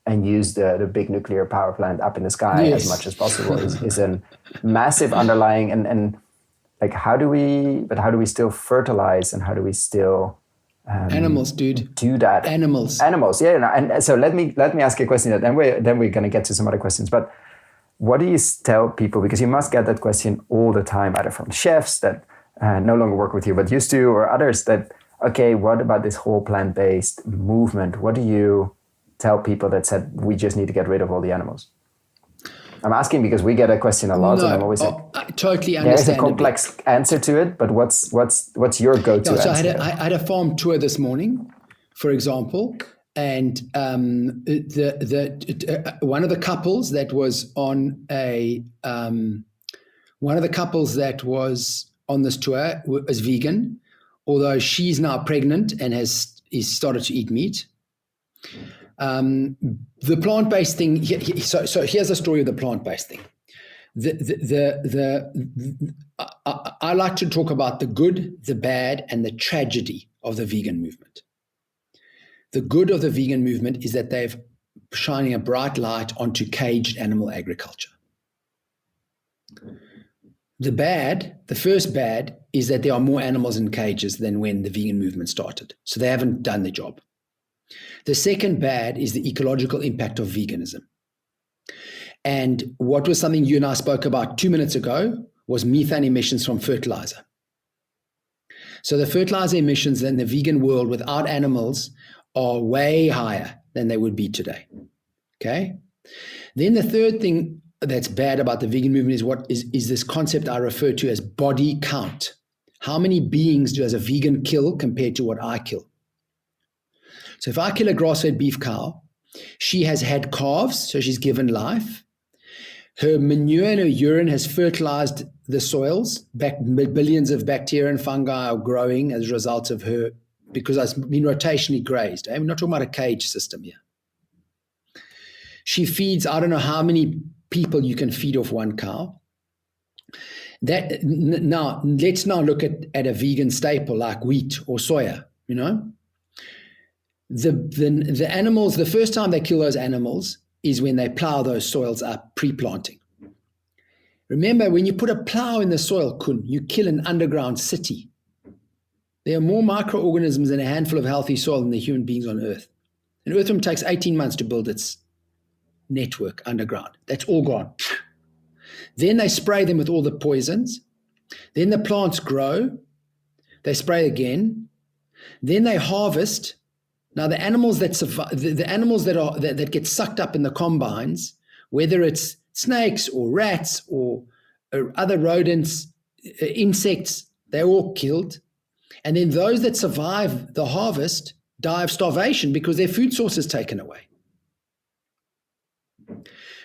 and use the big nuclear power plant up in the sky as much as possible is a massive underlying and like how do we still fertilize and how do we still animals, dude, do that? Animals, yeah. And so let me ask you a question that then we're going to get to some other questions, but what do you tell people? Because you must get that question all the time, either from chefs that no longer work with you, but used to, or others that, okay, what about this whole plant-based movement? What do you tell people that said, we just need to get rid of all the animals? I'm asking because we get a question a lot, and I'm always like, I totally understand. There's a complex answer to it, but what's your go-to answer? So I had a farm tour this morning, for example, and one of the couples that was on this tour was vegan, although she's now pregnant and is started to eat meat. The plant-based thing. So here's the story of the plant-based thing. I like to talk about the good, the bad, and the tragedy of the vegan movement. The good of the vegan movement is that they've shining a bright light onto caged animal agriculture. The first bad is that there are more animals in cages than when the vegan movement started. So they haven't done the job. The second bad is the ecological impact of veganism. And what was something you and I spoke about 2 minutes ago was methane emissions from fertilizer. So the fertilizer emissions in the vegan world without animals are way higher than they would be today. Okay? Then the third thing that's bad about the vegan movement is this concept I refer to as body count. How many beings does a vegan kill compared to what I kill? So if I kill a grass-fed beef cow, she has had calves, so she's given life. Her manure and her urine has fertilized the soils. Billions of bacteria and fungi are growing as a result of her because I've been rotationally grazed. I'm not talking about a cage system here. She feeds, I don't know how many people you can feed off one cow. Let's now look at a vegan staple like wheat or soya, you know. The animals, the first time they kill those animals is when they plow those soils up pre-planting. Remember, when you put a plow in the soil, Kun, you kill an underground city. There are more microorganisms in a handful of healthy soil than the human beings on Earth. An earthworm takes 18 months to build its network underground. That's all gone. Then they spray them with all the poisons. Then the plants grow. They spray again. Then they harvest. Now the animals that survive, the animals that get sucked up in the combines, whether it's snakes or rats or other rodents, insects, they're all killed. And then those that survive the harvest die of starvation because their food source is taken away.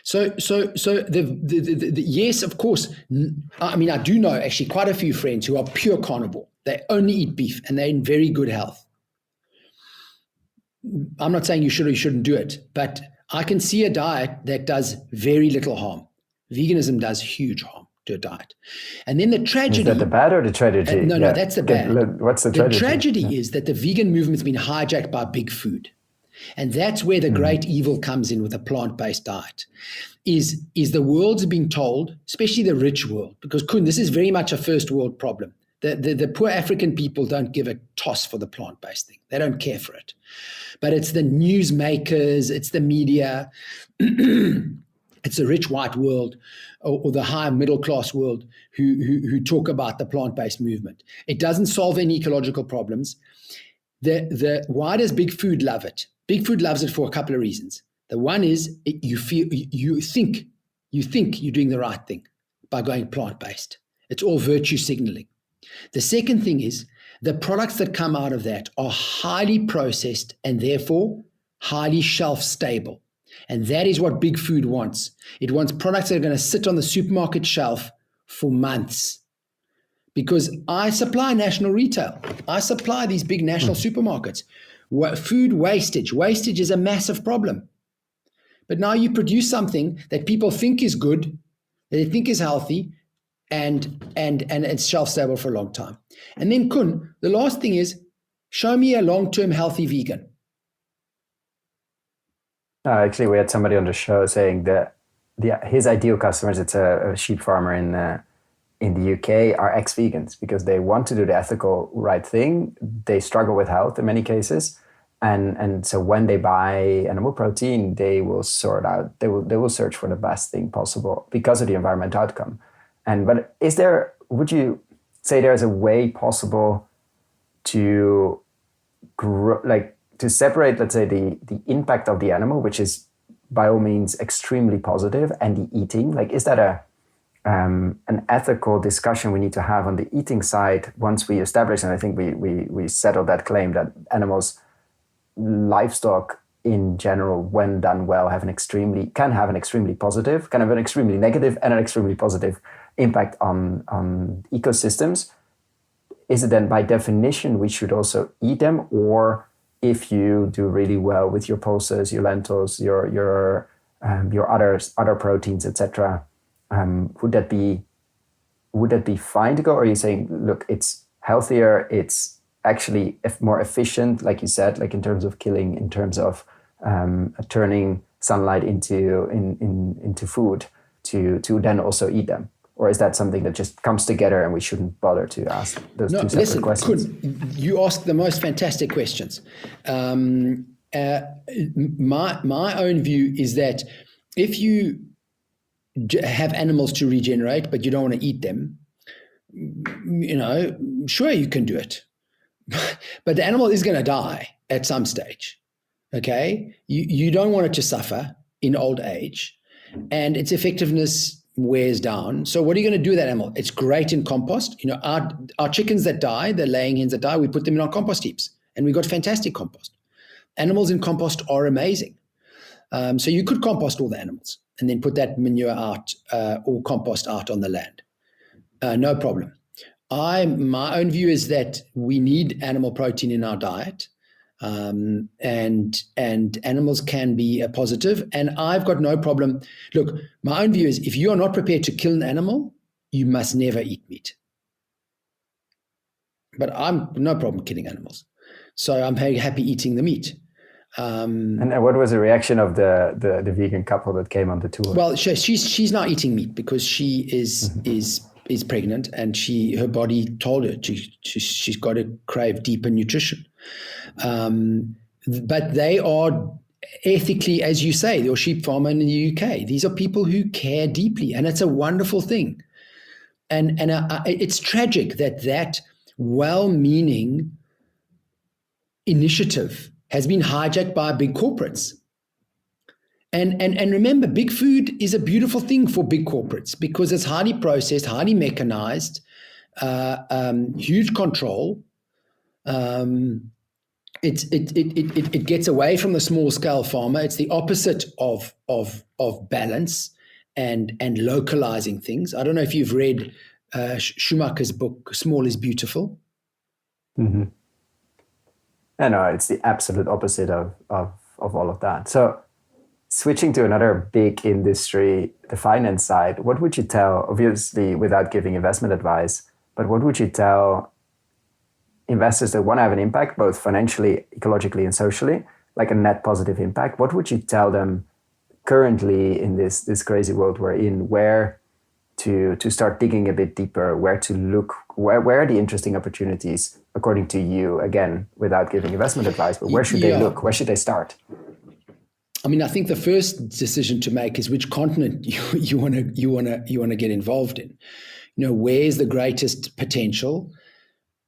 So yes, of course. I mean, I do know actually quite a few friends who are pure carnivore. They only eat beef and they're in very good health. I'm not saying you should or you shouldn't do it, but I can see a diet that does very little harm. Veganism does huge harm to a diet. And then the tragedy... Is that the bad or the tragedy? No, that's the bad. What's the tragedy? The tragedy is that the vegan movement's been hijacked by big food. And that's where the great evil comes in with a plant-based diet, is the world's being told, especially the rich world, because Kun, this is very much a first world problem. The poor African people don't give a toss for the plant-based thing. They don't care for it. But it's the newsmakers, it's the media, it's the rich white world or the high middle class world who talk about the plant-based movement. It doesn't solve any ecological problems. Why does big food love it? Big food loves it for a couple of reasons. The one is you think you're doing the right thing by going plant-based. It's all virtue signaling. The second thing is the products that come out of that are highly processed and therefore highly shelf stable. And that is what big food wants. It wants products that are going to sit on the supermarket shelf for months. Because I supply national retail. I supply these big national supermarkets. Food wastage. Wastage is a massive problem. But now you produce something that people think is good, that they think is healthy, and it's shelf stable for a long time. And then Kun, the last thing is, show me a long-term healthy vegan. Actually, we had somebody on the show saying that his ideal customers, it's a sheep farmer in the UK, are ex-vegans because they want to do the ethical right thing. They struggle with health in many cases. And so when they buy animal protein, they will they will search for the best thing possible because of the environmental outcome. But would you say there's a way possible to to separate, let's say, the impact of the animal, which is by all means extremely positive, and the eating? Like, is that an ethical discussion we need to have on the eating side once we establish, and I think we settled that claim that livestock in general, when done well, can have an extremely positive, kind of an extremely negative and an extremely positive impact on ecosystems. Is it then by definition we should also eat them, or if you do really well with your pulses, your lentils, your other proteins, etc., would that be fine to go? Or are you saying, look, it's healthier, it's actually more efficient, like you said, like in terms of killing, in terms of turning sunlight into food to then also eat them? Or is that something that just comes together and we shouldn't bother to ask those two separate questions? You ask the most fantastic questions. My own view is that if you have animals to regenerate, but you don't want to eat them, sure, you can do it. But the animal is going to die at some stage, okay? You don't want it to suffer in old age, and its effectiveness wears down. So what are you going to do with that animal? It's great in compost. Our chickens that die, the laying hens that die, we put them in our compost heaps, and we got fantastic compost. Animals in compost are amazing. So you could compost all the animals and then put that manure out or compost out on the land. No problem. My own view is that we need animal protein in our diet, and animals can be a positive. And I've got no problem. Look, my own view is if you are not prepared to kill an animal, you must never eat meat. But I'm no problem killing animals, so I'm very happy eating the meat. And what was the reaction of the vegan couple that came on the tour? Well, she's not eating meat because she is pregnant, and her body told her she's got to crave deeper nutrition. But they are ethically, as you say, your sheep farmer in the UK. These are people who care deeply, and it's a wonderful thing. And it's tragic that well-meaning initiative has been hijacked by big corporates. And remember, big food is a beautiful thing for big corporates because it's highly processed, highly mechanized, huge control. It gets away from the small scale farmer. It's the opposite of balance and localizing things. I don't know if you've read Schumacher's book, Small is Beautiful. Mm-hmm. No, it's the absolute opposite of all of that. So switching to another big industry, the finance side, what would you tell, obviously without giving investment advice, but what would you tell investors that want to have an impact, both financially, ecologically, and socially, like a net positive impact? What would you tell them currently in this crazy world we're in, where to start digging a bit deeper, where to look, where are the interesting opportunities according to you, again, without giving investment advice, but where should they look? Where should they start? I mean, I think the first decision to make is which continent you want to get involved in. You know, where's the greatest potential?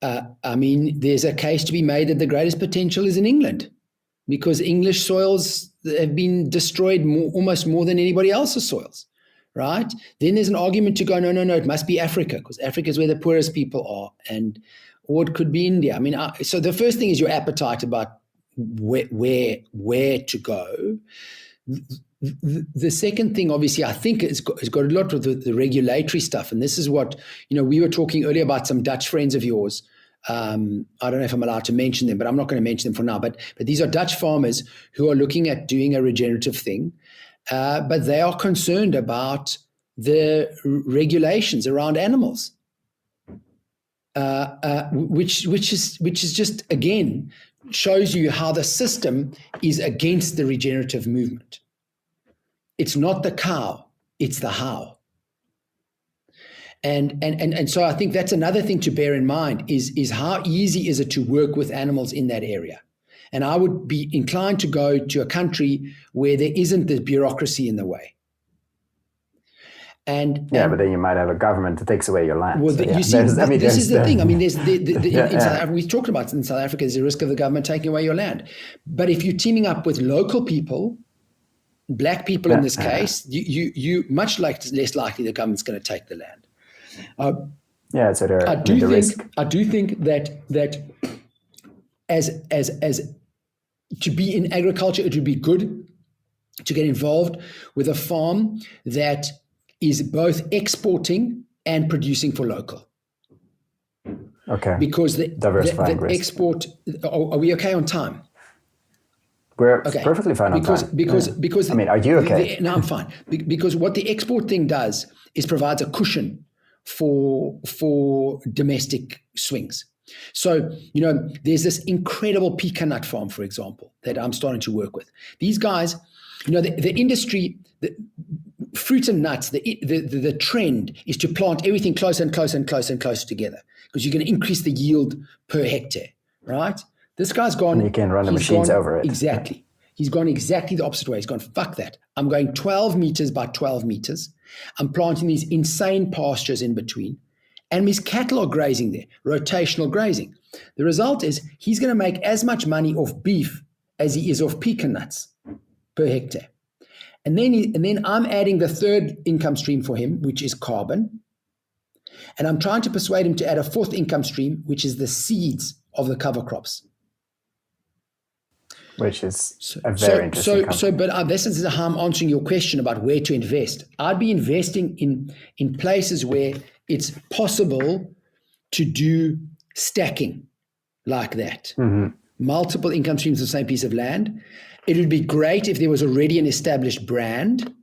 I mean, there's a case to be made that the greatest potential is in England, because English soils have been destroyed almost more than anybody else's soils, right? Then there's an argument to go, no, it must be Africa, because Africa is where the poorest people are, or it could be India. I mean, so the first thing is your appetite about where to go. The second thing, obviously, I think has got a lot with the regulatory stuff. And this is what, we were talking earlier about some Dutch friends of yours. I don't know if I'm allowed to mention them, but I'm not going to mention them for now. But these are Dutch farmers who are looking at doing a regenerative thing, but they are concerned about the regulations around animals, which is just, again, shows you how the system is against the regenerative movement. It's not the cow, it's the how. And so I think that's another thing to bear in mind is how easy is it to work with animals in that area. And I would be inclined to go to a country where there isn't the bureaucracy in the way. But then you might have a government that takes away your land. Well, you see, this is the thing. I mean, we talked about in South Africa, there's a risk of the government taking away your land. But if you're teaming up with local people, black people in this case, you much less likely the government's going to take the land. So I do think that as to be in agriculture, it would be good to get involved with a farm that is both exporting and producing for local. Okay. Because the export, are we okay on time? We're perfectly fine on time. Because I mean, are you okay? No, I'm fine. Because what the export thing does is provides a cushion for domestic swings. So, there's this incredible pecan nut farm, for example, that I'm starting to work with. These guys, the industry, fruits and nuts, the trend is to plant everything closer and closer and closer and closer together because you're going to increase the yield per hectare, right? This guy's gone. And you can run the machines over it. Exactly. He's gone exactly the opposite way. He's gone, fuck that. I'm going 12 meters by 12 meters. I'm planting these insane pastures in between. And his cattle are grazing there, rotational grazing. The result is he's going to make as much money off beef as he is off pecan nuts per hectare. And then I'm adding the third income stream for him, which is carbon. And I'm trying to persuade him to add a fourth income stream, which is the seeds of the cover crops. Which is a very interesting But this is how I'm answering your question about where to invest. I'd be investing in places where it's possible to do stacking like that. Mm-hmm. Multiple income streams on the same piece of land. It would be great if there was already an established brand,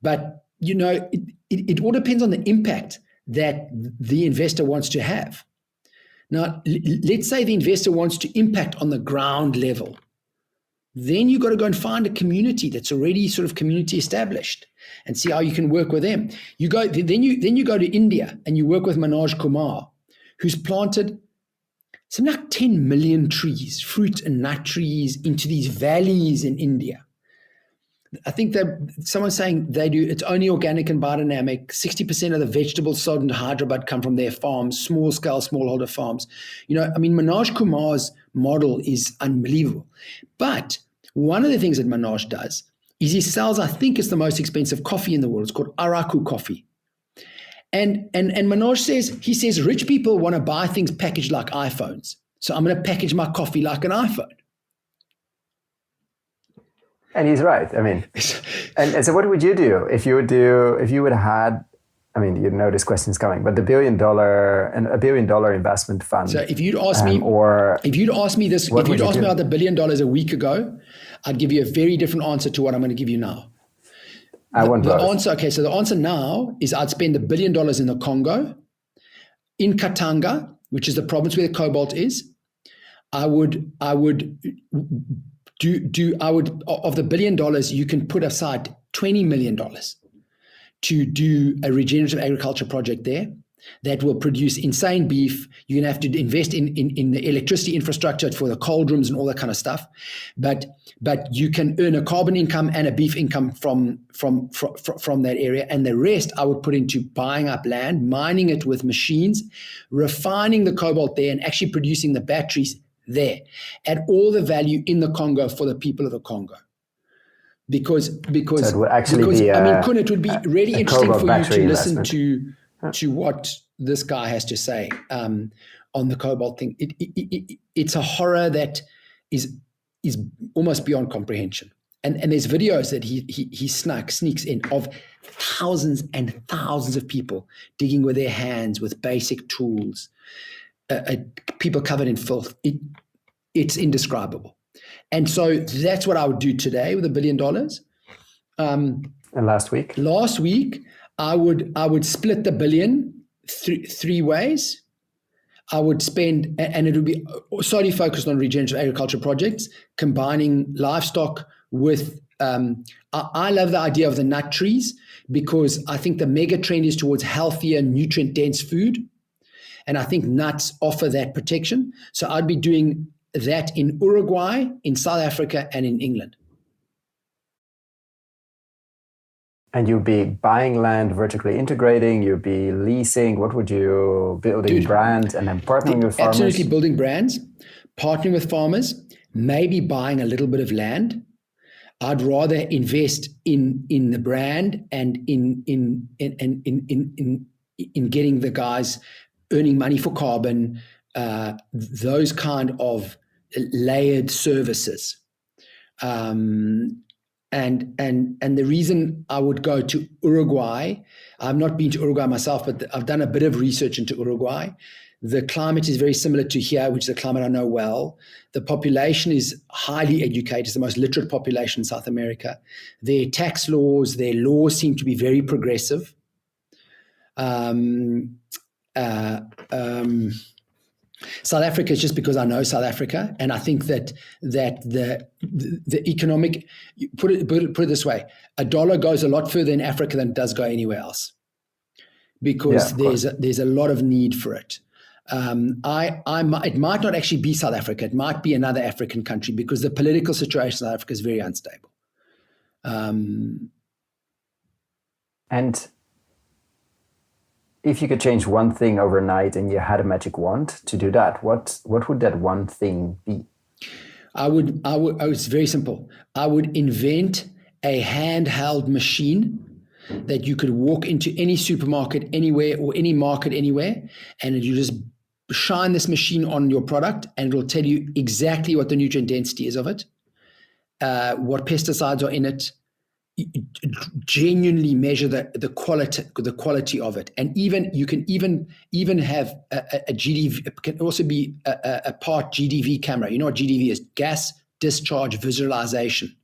but it all depends on the impact that the investor wants to have. Now, let's say the investor wants to impact on the ground level. Then you've got to go and find a community that's already sort of community established and see how you can work with them. Then you go to India and you work with Manoj Kumar, who's planted something like 10 million trees, fruit and nut trees, into these valleys in India. I think that someone's saying it's only organic and biodynamic. 60% of the vegetables sold in Hyderabad come from their farms, small scale, smallholder farms. Manoj Kumar's model is unbelievable. But one of the things that Manoj does is he sells, I think it's the most expensive coffee in the world. It's called Araku coffee. And Manoj says rich people want to buy things packaged like iPhones. So I'm going to package my coffee like an iPhone. And he's right. I mean, and so what would you do if you would have had, I mean, you know this question's coming, but a $1 billion investment fund. So if you'd asked me about $1 billion a week ago, I'd give you a very different answer to what I'm going to give you now. The answer now is I'd spend $1 billion in the Congo, in Katanga, which is the province where the cobalt is. I would of the $1 billion, you can put aside $20 million to do a regenerative agriculture project there that will produce insane beef. You're going to have to invest in the electricity infrastructure for the cold rooms and all that kind of stuff. But you can earn a carbon income and a beef income from that area. And the rest I would put into buying up land, mining it with machines, refining the cobalt there, and actually producing the batteries there. Add all the value in the Congo for the people of the Congo. Because so it would actually Kun, it would be really interesting for you to listen to what this guy has to say on the cobalt thing. It's a horror that is almost beyond comprehension. And there's videos that he sneaks in of thousands and thousands of people digging with their hands with basic tools. People covered in filth. It's indescribable. And so that's what I would do today with $1 billion. And last week? Last week, I would split the billion three ways. I would spend, and it would be solely focused on regenerative agriculture projects, combining livestock with, I love the idea of the nut trees because I think the mega trend is towards healthier, nutrient-dense food. And I think nuts offer that protection. So I'd be doing that in Uruguay, in South Africa, and in England. And you'd be buying land, vertically integrating, you'd be leasing. What would you building brands and then partnering with farmers? Absolutely building brands, partnering with farmers, maybe buying a little bit of land. I'd rather invest in the brand and in getting the guys earning money for carbon, those kind of layered services. And the reason I would go to Uruguay, I've not been to Uruguay myself, but I've done a bit of research into Uruguay. The climate is very similar to here, which is a climate I know well. The population is highly educated. It's the most literate population in South America. Their tax laws, their laws seem to be very progressive. South Africa is just because I know South Africa, and I think that the economic, put it this way, a dollar goes a lot further in Africa than it does go anywhere else, because there's a lot of need for it. It might not actually be South Africa. It might be another African country because the political situation in South Africa is very unstable. And if you could change one thing overnight and you had a magic wand to do that, what would that one thing be? It's very simple. I would invent a handheld machine that you could walk into any supermarket anywhere or any market anywhere, and you just shine this machine on your product and it will tell you exactly what the nutrient density is of it, what pesticides are in it, genuinely measure the quality of it, and even you can even have a GDV. It can also be a part GDV camera. You know what GDV is? Gas discharge visualization.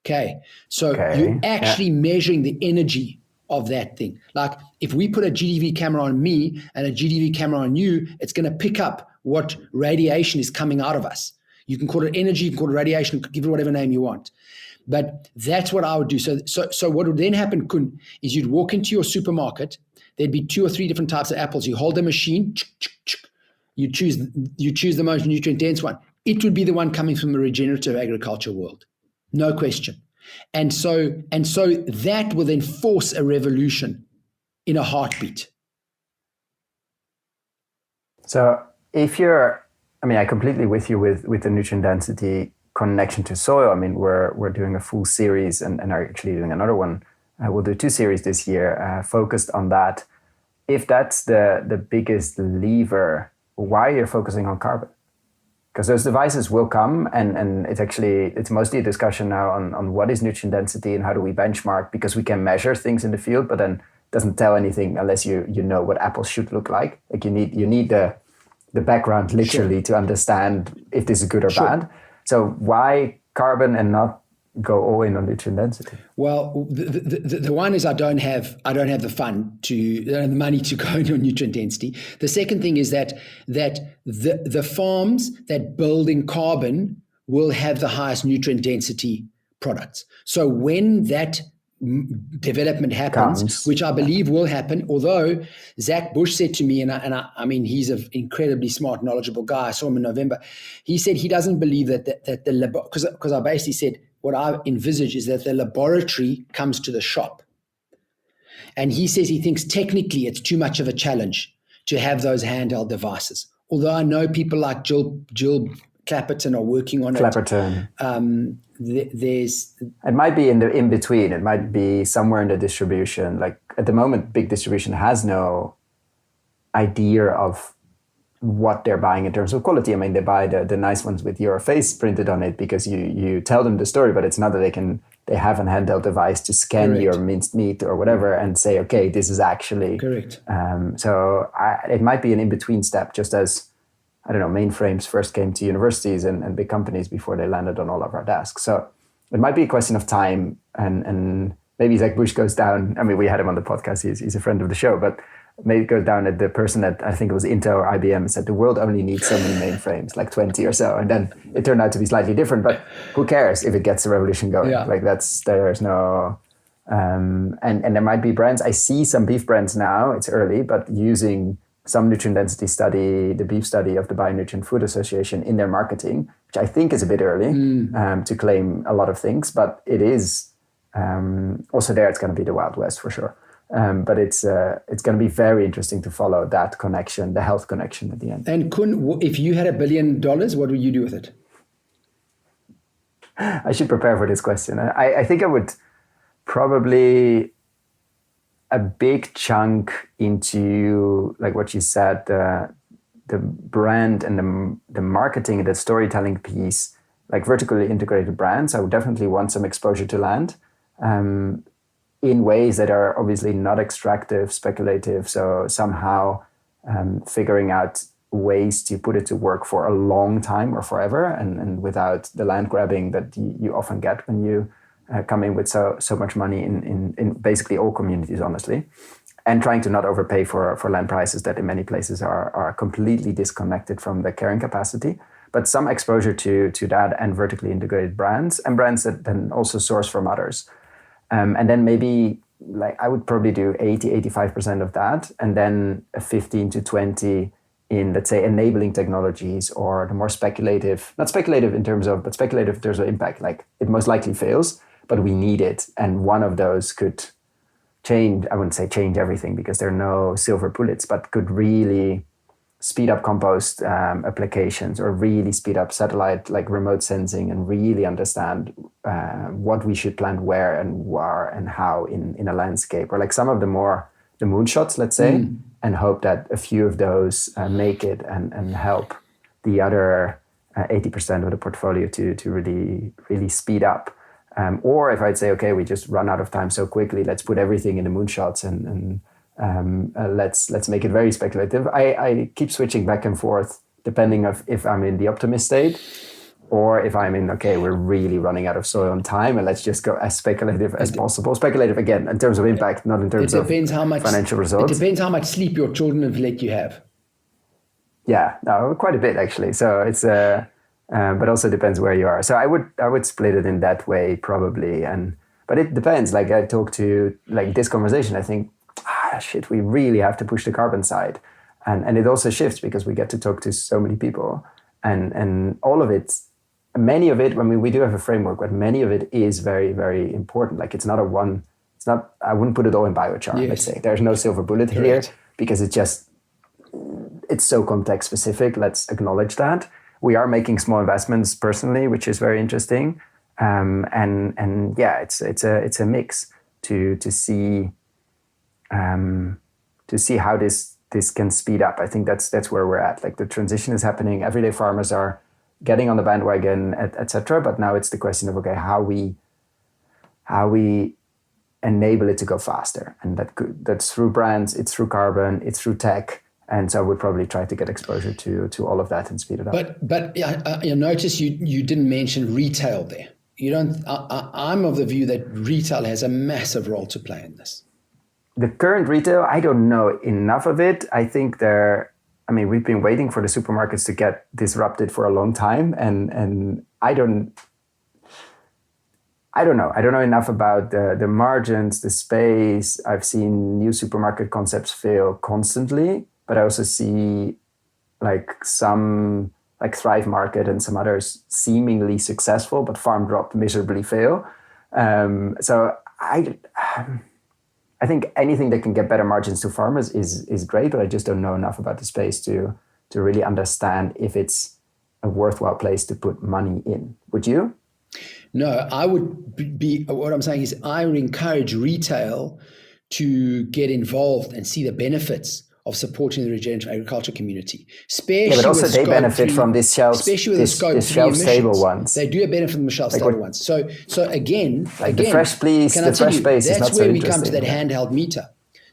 Okay, so you're actually measuring the energy of that thing. Like if we put a GDV camera on me and a GDV camera on you, it's going to pick up what radiation is coming out of us. You can call it energy, you can call it radiation, give it whatever name you want. But that's what I would do. So what would then happen, Kun, is you'd walk into your supermarket. There'd be 2 or 3 different types of apples. You hold the machine, you choose the most nutrient dense one. It would be the one coming from the regenerative agriculture world, no question. And so that will then force a revolution in a heartbeat. So I completely with you with the nutrient density connection to soil. I mean, we're doing a full series and are actually doing another one. We'll do 2 series this year focused on that. If that's the biggest lever, why are you focusing on carbon? Because those devices will come, and it's mostly a discussion now on what is nutrient density and how do we benchmark, because we can measure things in the field, but then it doesn't tell anything unless you know what apples should look like. Like you need the background literally to understand if this is good or bad. So why carbon and not go all in on nutrient density? Well, the one is I don't have the money to go into nutrient density. The second thing is that the farms that build in carbon will have the highest nutrient density products. So when that development happens, which I believe will happen, although Zach Bush said to me, and I mean, he's an incredibly smart, knowledgeable guy. I saw him in November. He said he doesn't believe that because I basically said, what I envisage is that the laboratory comes to the shop. And he says he thinks technically it's too much of a challenge to have those handheld devices. Although I know people like Jill Clapperton are working on it. It might be in between. It might be somewhere in the distribution. Like at the moment, big distribution has no idea of what they're buying in terms of quality. I mean, they buy the nice ones with your face printed on it because you tell them the story, but it's not that they have a handheld device to scan your minced meat or whatever and say, okay, this is actually correct. It might be an in-between step, just as, I don't know, mainframes first came to universities and big companies before they landed on all of our desks. So it might be a question of time, and maybe Zach Bush goes down. I mean, we had him on the podcast. He's a friend of the show, but maybe it goes down at the person that I think it was Intel or IBM said the world only needs so many mainframes, like 20 or so. And then it turned out to be slightly different, but who cares if it gets the revolution going? Yeah. Like there's no, and there might be brands. I see some beef brands now, it's early, but using some nutrient density study, the beef study of the Bionutrient Food Association in their marketing, which I think is a bit early to claim a lot of things, but it is also there. It's going to be the Wild West for sure. But it's going to be very interesting to follow that connection, the health connection at the end. And Kun, if you had $1 billion, what would you do with it? I should prepare for this question. I think I would probably a big chunk into, like what you said, the brand and the marketing and the storytelling piece, like vertically integrated brands. I would definitely want some exposure to land. In ways that are obviously not extractive, speculative. So somehow figuring out ways to put it to work for a long time or forever, and without the land grabbing that you often get when you come in with so much money in basically all communities, honestly. And trying to not overpay for land prices that in many places are completely disconnected from the carrying capacity. But some exposure to that and vertically integrated brands, and brands that then also source from others. And then maybe like I would probably do 80-85% of that, and then a 15 to 20 in, let's say, enabling technologies or the more speculative, not speculative in terms of, but speculative in terms of impact. Like it most likely fails, but we need it. And one of those could change, I wouldn't say change everything because there are no silver bullets, but could really speed up compost applications, or really speed up satellite, like remote sensing, and really understand what we should plant where and how in a landscape, or like some of the moonshots, let's say, and hope that a few of those make it and help the other 80% of the portfolio to really speed up. Or if I'd say, okay, we just run out of time so quickly, let's put everything in the moonshots and let's make it very speculative. I keep switching back and forth depending of if I'm in the optimist state or if I'm in, okay, we're really running out of soil and time and let's just go as speculative as possible. Speculative, again, in terms of impact, not in terms of financial results. It depends how much sleep your children have let you have. Yeah, no, quite a bit actually. So it's, but also depends where you are. So I would split it in that way probably. But it depends. Like I talk to like this conversation, I think, shit, we really have to push the carbon side. And it also shifts because we get to talk to so many people and all of it, many of it, I mean, we do have a framework, but many of it is very, very important. Like I wouldn't put it all in biochar, yes. Let's say. There's no silver bullet here because it's so context specific. Let's acknowledge that. We are making small investments personally, which is very interesting. And yeah, it's a mix to see how this can speed up. I think that's where we're at. Like the transition is happening. Everyday farmers are getting on the bandwagon, etc. But now it's the question of, okay, how we enable it to go faster. And that's through brands, it's through carbon, it's through tech. And so I would probably try to get exposure to all of that and speed it up. But you notice you didn't mention retail there. You don't. I'm of the view that retail has a massive role to play in this. The current retail, I don't know enough of it. I think we've been waiting for the supermarkets to get disrupted for a long time, and I don't know. I don't know enough about the margins, the space. I've seen new supermarket concepts fail constantly, but I also see some Thrive Market and some others seemingly successful, but farm dropped miserably fail. So I think anything that can get better margins to farmers is great, but I just don't know enough about the space to really understand if it's a worthwhile place to put money in. Would you? No, I would be. What I'm saying is I would encourage retail to get involved and see the benefits of supporting the regenerative agriculture community. Especially but also they benefit from this shelf, especially with the shelf-stable ones. They do benefit from the shelf-stable ones. So again, the fresh space is not so interesting. That's where we come to that handheld meter.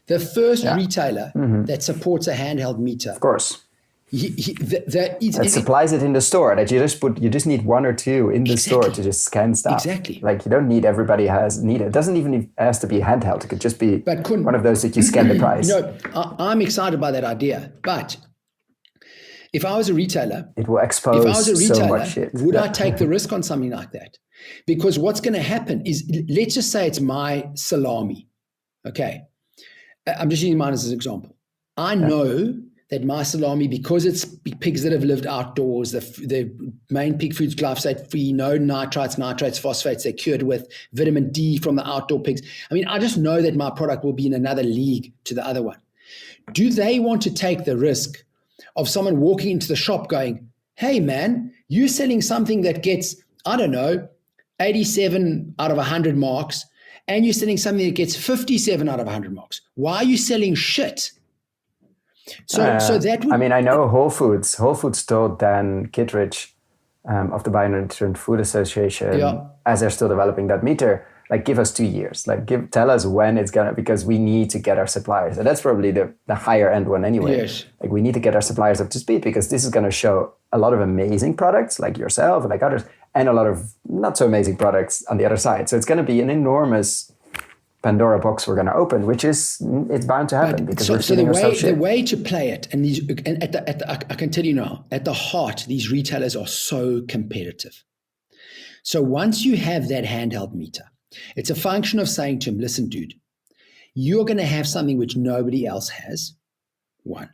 The first retailer that supports a handheld meter, of course, that supplies it in the store. That you just need one or two in the store to just scan stuff. Exactly. Like you don't need everybody need it. It doesn't even has to be handheld. It could just be one of those that you scan the price. I'm excited by that idea. But if I was a retailer, it will expose so much shit. Would I take the risk on something like that? Because what's going to happen is, let's just say it's my salami. Okay, I'm just using mine as an example. I know that my salami, because it's pigs that have lived outdoors, the main pig food's glyphosate-free, no nitrates, phosphates, they're cured with vitamin D from the outdoor pigs. I mean, I just know that my product will be in another league to the other one. Do they want to take the risk of someone walking into the shop going, hey, man, you're selling something that gets, 87 out of 100 marks, and you're selling something that gets 57 out of 100 marks. Why are you selling shit? So that would, I know Whole Foods told Dan Kittredge of the Bionutrient Food Association, as they're still developing that meter, give us 2 years, tell us when it's gonna, because we need to get our suppliers, and that's probably the higher end one anyway. Yes. We need to get our suppliers up to speed, because this is going to show a lot of amazing products like yourself and like others, and a lot of not so amazing products on the other side. So it's going to be an enormous Pandora box we're going to open, it's bound to happen, because we're feeding ourselves shit. The way to play it, I can tell you now, at the heart, these retailers are so competitive. So once you have that handheld meter, it's a function of saying to him, listen, dude, you're going to have something which nobody else has. 1.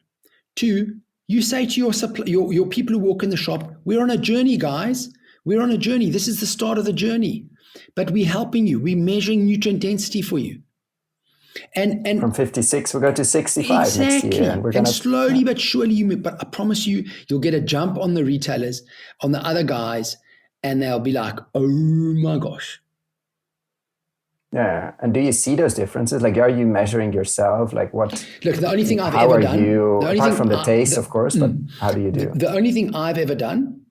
2, you say to your people who walk in the shop, we're on a journey, guys. We're on a journey. This is the start of the journey. But we're helping you. We're measuring nutrient density for you. And from 56, we'll go to 65 exactly. next year. And slowly but surely, but I promise you'll get a jump on the retailers, on the other guys, and they'll be like, oh my gosh. Yeah. And do you see those differences? Are you measuring yourself? What? Look, the only thing I've how ever are done. You, apart from the taste, of course, but how do you do? The only thing I've ever done,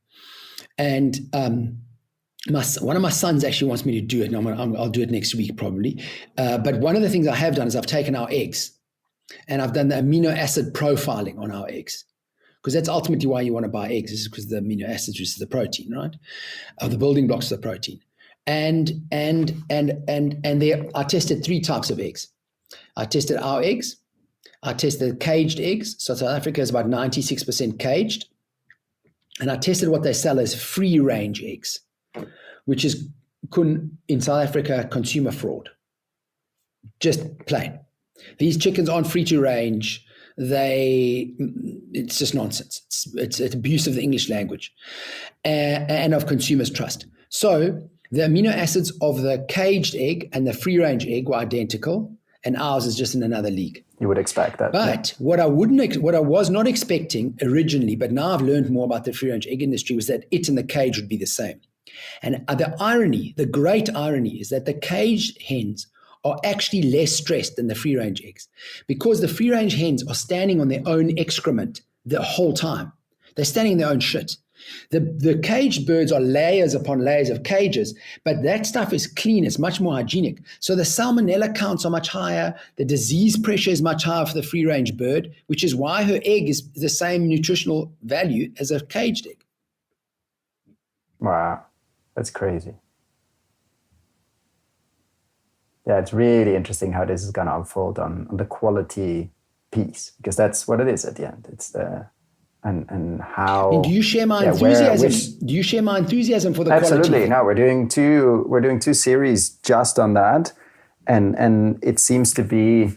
and one of my sons actually wants me to do it, and I'll do it next week probably. But one of the things I have done is I've taken our eggs and I've done the amino acid profiling on our eggs, because that's ultimately why you want to buy eggs, is because the amino acids, which is the protein, right? The building blocks of the protein. And there, I tested 3 types of eggs. I tested our eggs. I tested caged eggs. So South Africa is about 96% caged. And I tested what they sell as free range eggs, which is in South Africa consumer fraud. Just plain. These chickens aren't free to range. It's just nonsense. It's abuse of the English language and of consumers' trust. So the amino acids of the caged egg and the free range egg were identical, and ours is just in another league. You would expect that. But what I was not expecting originally, but now I've learned more about the free range egg industry, was that it and the cage would be the same. And the great irony is that the caged hens are actually less stressed than the free range eggs, because the free range hens are standing on their own excrement the whole time. They're standing in their own shit. The caged birds are layers upon layers of cages, but that stuff is clean. It's much more hygienic. So the salmonella counts are much higher. The disease pressure is much higher for the free range bird, which is why her egg is the same nutritional value as a caged egg. Wow, that's crazy. Yeah, it's really interesting how this is going to unfold on the quality piece, because that's what it is at the end. It's the and how. And do you share my enthusiasm? Do you share my enthusiasm for the absolutely. quality? No, we're doing two series just on that, and it seems to be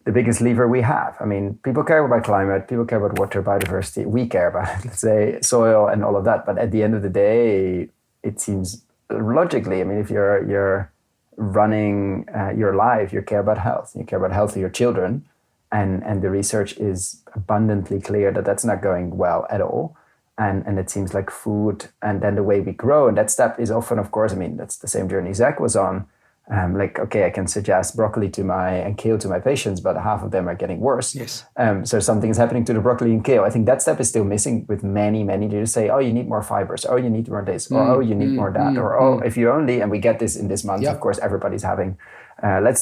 the biggest lever we have. I mean, people care about climate, people care about water, biodiversity. We care about, let's say, soil and all of that. But at the end of the day, it seems logically, I mean, if you're running your life, you care about health. You care about health of your children. And the research is abundantly clear that that's not going well at all. And it seems like food and then the way we grow. And that step is often, of course, I mean, that's the same journey Zach was on. Okay, I can suggest broccoli and kale to my patients, but half of them are getting worse. Yes. So something is happening to the broccoli and kale. I think that step is still missing with many. They just say, oh, you need more fibers. Oh, you need more this. Or, oh, you need more that. Or, if you only, and we get this in this month, of course, everybody's having,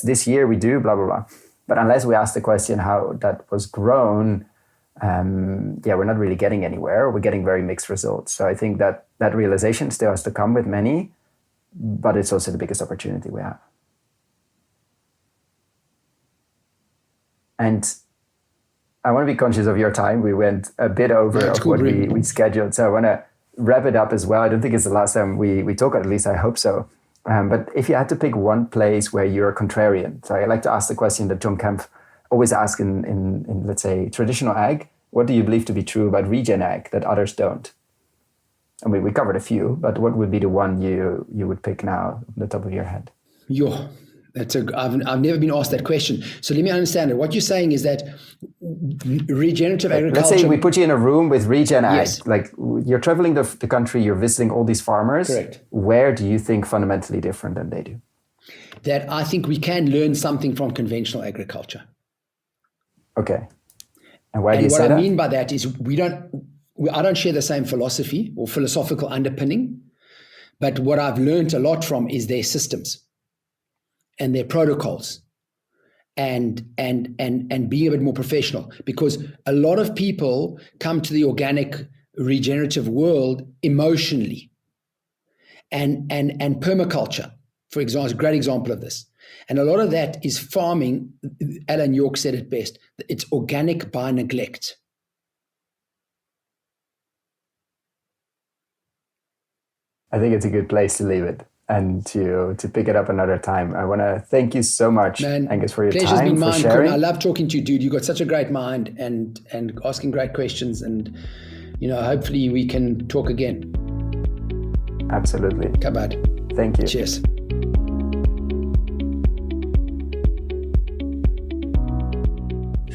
this year we do, blah, blah, blah. But unless we ask the question how that was grown, we're not really getting anywhere. We're getting very mixed results. So I think that realization still has to come with many, but it's also the biggest opportunity we have. And I want to be conscious of your time. We went a bit over of what we scheduled. So I want to wrap it up as well. I don't think it's the last time we talk, at least I hope so. But if you had to pick one place where you're a contrarian, so I like to ask the question that John Kempf always asks in let's say, traditional ag, what do you believe to be true about regen ag that others don't? I mean, we covered a few, but what would be the one you would pick now on the top of your head? I've never been asked that question. So let me understand it. What you're saying is that regenerative agriculture... Let's say we put you in a room with regen ag. Yes. Like you're traveling the country, you're visiting all these farmers. Correct. Where do you think fundamentally different than they do? That I think we can learn something from conventional agriculture. Okay. And why do you say that? And what I mean by that is I don't share the same philosophy or philosophical underpinning, but what I've learned a lot from is their systems and their protocols and being a bit more professional, because a lot of people come to the organic regenerative world emotionally, and permaculture, for example, is a great example of this. And a lot of that is farming. Alan York said it best. It's organic by neglect. I think it's a good place to leave it and to pick it up another time. I want to thank you so much, Angus, for your pleasure's time, been mine, for sharing. I love talking to you, dude. You've got such a great mind and asking great questions. And, hopefully we can talk again. Absolutely. Kabad. Thank you. Cheers.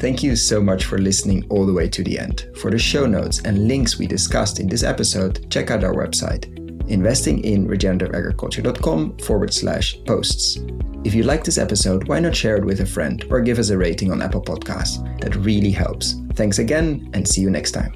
Thank you so much for listening all the way to the end. For the show notes and links we discussed in this episode, check out our website, investinginregenerativeagriculture.com/posts. If you like this episode, why not share it with a friend or give us a rating on Apple Podcasts? That really helps. Thanks again, and see you next time.